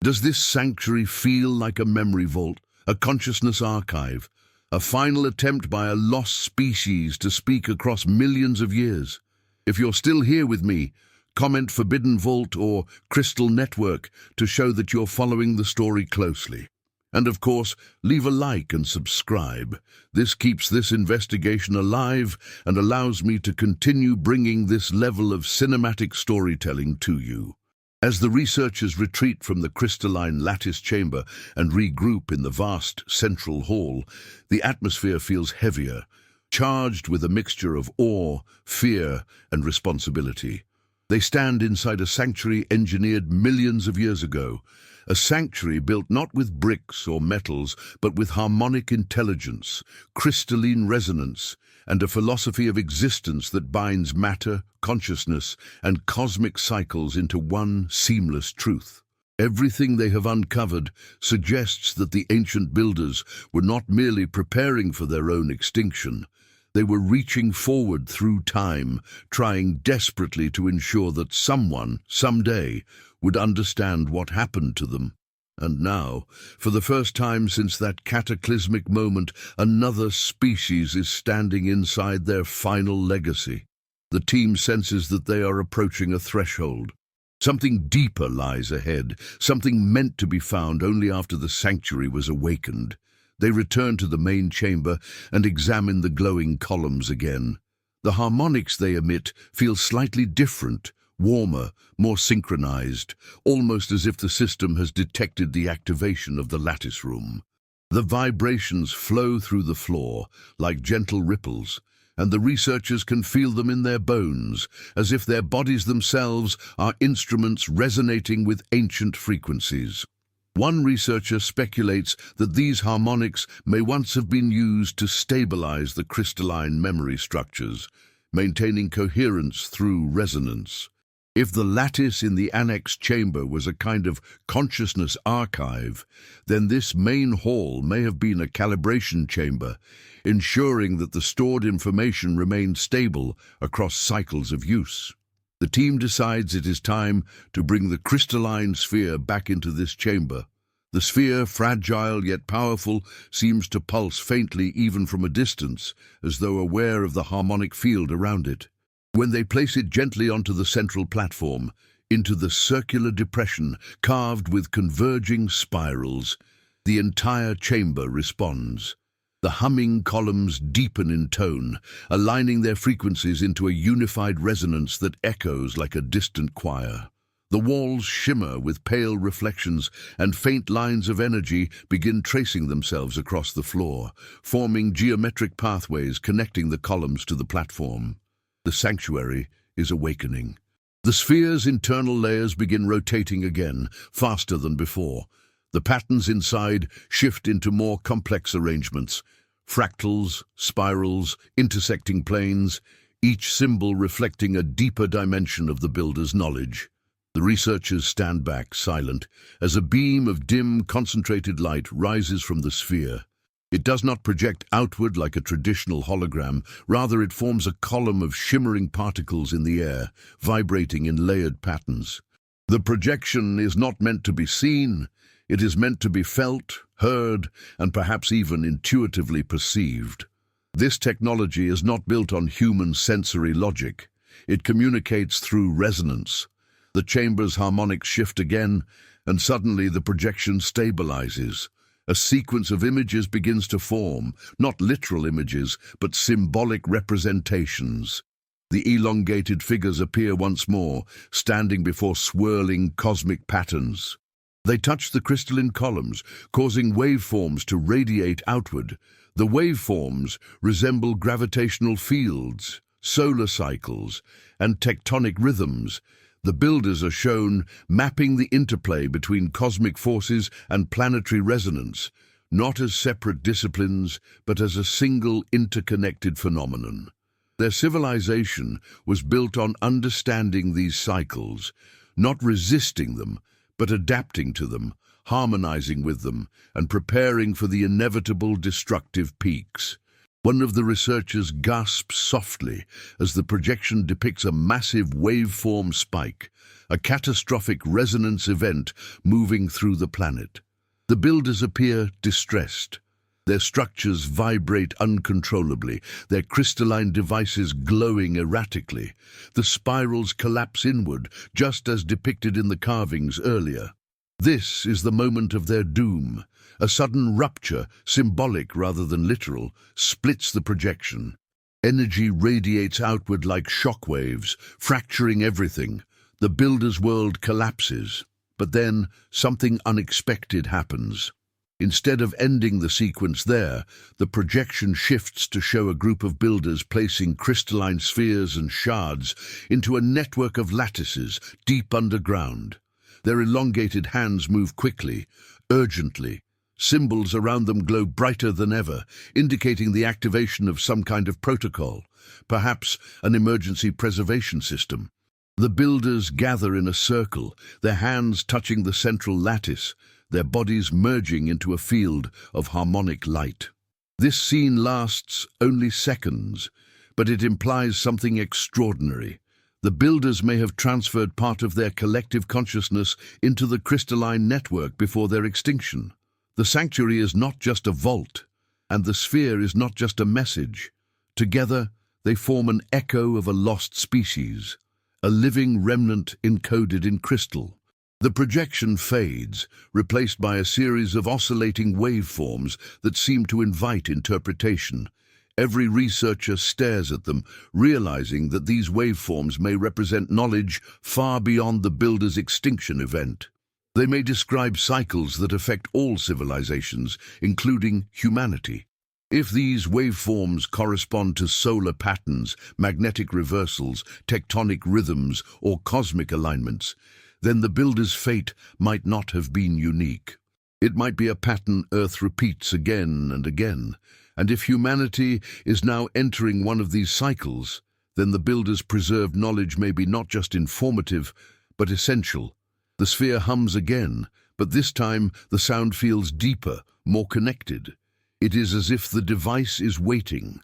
Does this sanctuary feel like a memory vault, a consciousness archive, a final attempt by a lost species to speak across millions of years? If you're still here with me, comment Forbidden Vault or Crystal Network to show that you're following the story closely. And of course, leave a like and subscribe. This keeps this investigation alive and allows me to continue bringing this level of cinematic storytelling to you. As the researchers retreat from the crystalline lattice chamber and regroup in the vast central hall, the atmosphere feels heavier, charged with a mixture of awe, fear, and responsibility. They stand inside a sanctuary engineered millions of years ago, a sanctuary built not with bricks or metals, but with harmonic intelligence, crystalline resonance, and a philosophy of existence that binds matter, consciousness, and cosmic cycles into one seamless truth. Everything they have uncovered suggests that the ancient builders were not merely preparing for their own extinction. They were reaching forward through time, trying desperately to ensure that someone, someday, would understand what happened to them. And now, for the first time since that cataclysmic moment, another species is standing inside their final legacy. The team senses that they are approaching a threshold. Something deeper lies ahead, something meant to be found only after the sanctuary was awakened. They return to the main chamber and examine the glowing columns again. The harmonics they emit feel slightly different, warmer, more synchronized, almost as if the system has detected the activation of the lattice room. The vibrations flow through the floor like gentle ripples, and the researchers can feel them in their bones, as if their bodies themselves are instruments resonating with ancient frequencies. One researcher speculates that these harmonics may once have been used to stabilize the crystalline memory structures, maintaining coherence through resonance. If the lattice in the annex chamber was a kind of consciousness archive, then this main hall may have been a calibration chamber, ensuring that the stored information remained stable across cycles of use. The team decides it is time to bring the crystalline sphere back into this chamber. The sphere, fragile yet powerful, seems to pulse faintly even from a distance, as though aware of the harmonic field around it. When they place it gently onto the central platform, into the circular depression carved with converging spirals, the entire chamber responds. The humming columns deepen in tone, aligning their frequencies into a unified resonance that echoes like a distant choir. The walls shimmer with pale reflections, and faint lines of energy begin tracing themselves across the floor, forming geometric pathways connecting the columns to the platform. The sanctuary is awakening. The sphere's internal layers begin rotating again, faster than before. The patterns inside shift into more complex arrangements, fractals, spirals, intersecting planes, each symbol reflecting a deeper dimension of the builder's knowledge. The researchers stand back, silent, as a beam of dim, concentrated light rises from the sphere. It does not project outward like a traditional hologram, rather it forms a column of shimmering particles in the air, vibrating in layered patterns. The projection is not meant to be seen. It is meant to be felt, heard, and perhaps even intuitively perceived. This technology is not built on human sensory logic. It communicates through resonance. The chamber's harmonics shift again, and suddenly the projection stabilizes. A sequence of images begins to form, not literal images, but symbolic representations. The elongated figures appear once more, standing before swirling cosmic patterns. They touch the crystalline columns, causing waveforms to radiate outward. The waveforms resemble gravitational fields, solar cycles, and tectonic rhythms. The builders are shown mapping the interplay between cosmic forces and planetary resonance, not as separate disciplines, but as a single interconnected phenomenon. Their civilization was built on understanding these cycles, not resisting them, but adapting to them, harmonizing with them, and preparing for the inevitable destructive peaks. One of the researchers gasps softly as the projection depicts a massive waveform spike, a catastrophic resonance event moving through the planet. The builders appear distressed. Their structures vibrate uncontrollably, their crystalline devices glowing erratically. The spirals collapse inward, just as depicted in the carvings earlier. This is the moment of their doom. A sudden rupture, symbolic rather than literal, splits the projection. Energy radiates outward like shockwaves, fracturing everything. The builder's world collapses. But then, something unexpected happens. Instead of ending the sequence there, the projection shifts to show a group of builders placing crystalline spheres and shards into a network of lattices deep underground. Their elongated hands move quickly, urgently. Symbols around them glow brighter than ever, indicating the activation of some kind of protocol, perhaps an emergency preservation system. The builders gather in a circle, their hands touching the central lattice, their bodies merging into a field of harmonic light. This scene lasts only seconds, but it implies something extraordinary. The builders may have transferred part of their collective consciousness into the crystalline network before their extinction. The sanctuary is not just a vault, and the sphere is not just a message. Together, they form an echo of a lost species, a living remnant encoded in crystal. The projection fades, replaced by a series of oscillating waveforms that seem to invite interpretation. Every researcher stares at them, realizing that these waveforms may represent knowledge far beyond the builder's extinction event. They may describe cycles that affect all civilizations, including humanity. If these waveforms correspond to solar patterns, magnetic reversals, tectonic rhythms, or cosmic alignments, then the builder's fate might not have been unique. It might be a pattern Earth repeats again and again, and if humanity is now entering one of these cycles, then the builder's preserved knowledge may be not just informative, but essential. The sphere hums again, but this time the sound feels deeper, more connected. It is as if the device is waiting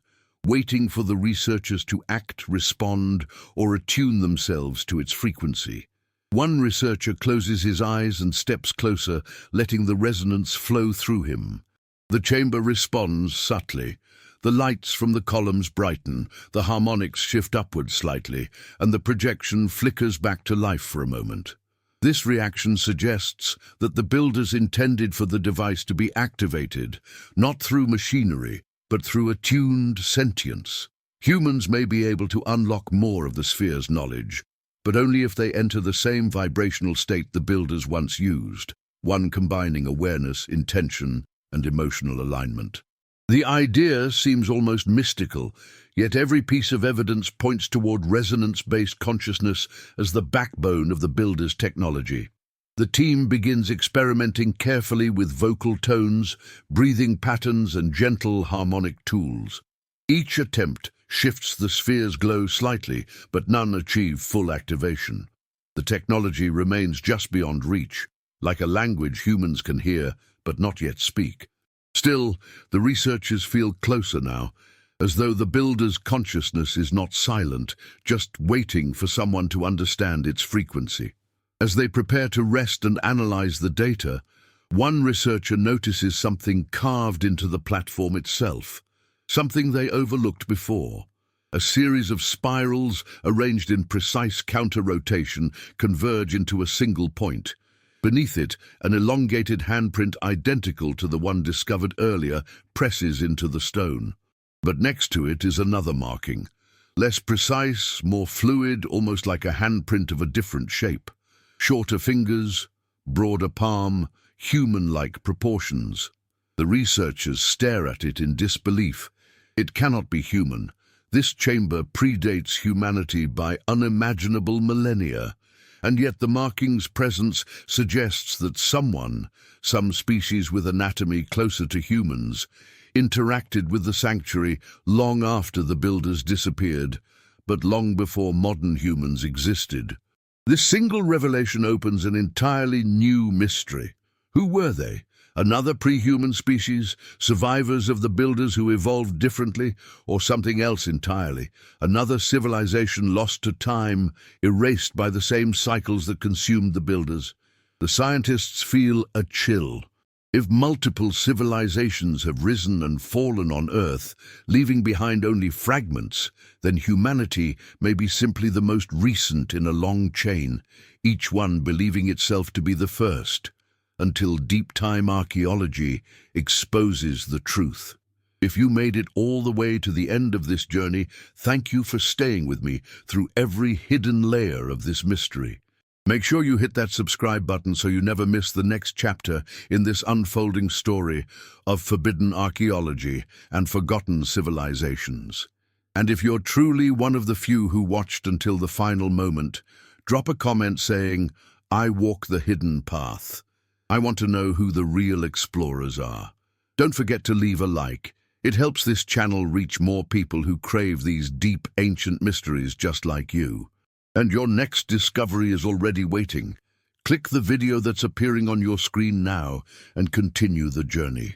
for the researchers to act, respond, or attune themselves to its frequency. One researcher closes his eyes and steps closer, letting the resonance flow through him. The chamber responds subtly. The lights from the columns brighten, the harmonics shift upward slightly, and the projection flickers back to life for a moment. This reaction suggests that the builders intended for the device to be activated, not through machinery, but through attuned sentience. Humans may be able to unlock more of the sphere's knowledge, but only if they enter the same vibrational state the builders once used, one combining awareness, intention, and emotional alignment. The idea seems almost mystical, yet every piece of evidence points toward resonance-based consciousness as the backbone of the builder's technology. The team begins experimenting carefully with vocal tones, breathing patterns, and gentle harmonic tools. Each attempt shifts the sphere's glow slightly, but none achieve full activation. The technology remains just beyond reach, like a language humans can hear but not yet speak. Still, the researchers feel closer now, as though the builder's consciousness is not silent, just waiting for someone to understand its frequency. As they prepare to rest and analyze the data, one researcher notices something carved into the platform itself, something they overlooked before. A series of spirals, arranged in precise counter-rotation, converge into a single point. Beneath it, an elongated handprint identical to the one discovered earlier presses into the stone. But next to it is another marking, less precise, more fluid, almost like a handprint of a different shape. Shorter fingers, broader palm, human-like proportions. The researchers stare at it in disbelief. It cannot be human. This chamber predates humanity by unimaginable millennia, and yet the marking's presence suggests that someone, some species with anatomy closer to humans, interacted with the sanctuary long after the builders disappeared, but long before modern humans existed. This single revelation opens an entirely new mystery. Who were they? Another pre-human species, survivors of the builders who evolved differently, or something else entirely? Another civilization lost to time, erased by the same cycles that consumed the builders? The scientists feel a chill. If multiple civilizations have risen and fallen on Earth, leaving behind only fragments, then humanity may be simply the most recent in a long chain, each one believing itself to be the first, until deep-time archaeology exposes the truth. If you made it all the way to the end of this journey, thank you for staying with me through every hidden layer of this mystery. Make sure you hit that subscribe button so you never miss the next chapter in this unfolding story of forbidden archaeology and forgotten civilizations. And if you're truly one of the few who watched until the final moment, drop a comment saying, "I walk the hidden path." I want to know who the real explorers are. Don't forget to leave a like. It helps this channel reach more people who crave these deep, ancient mysteries just like you. And your next discovery is already waiting. Click the video that's appearing on your screen now and continue the journey.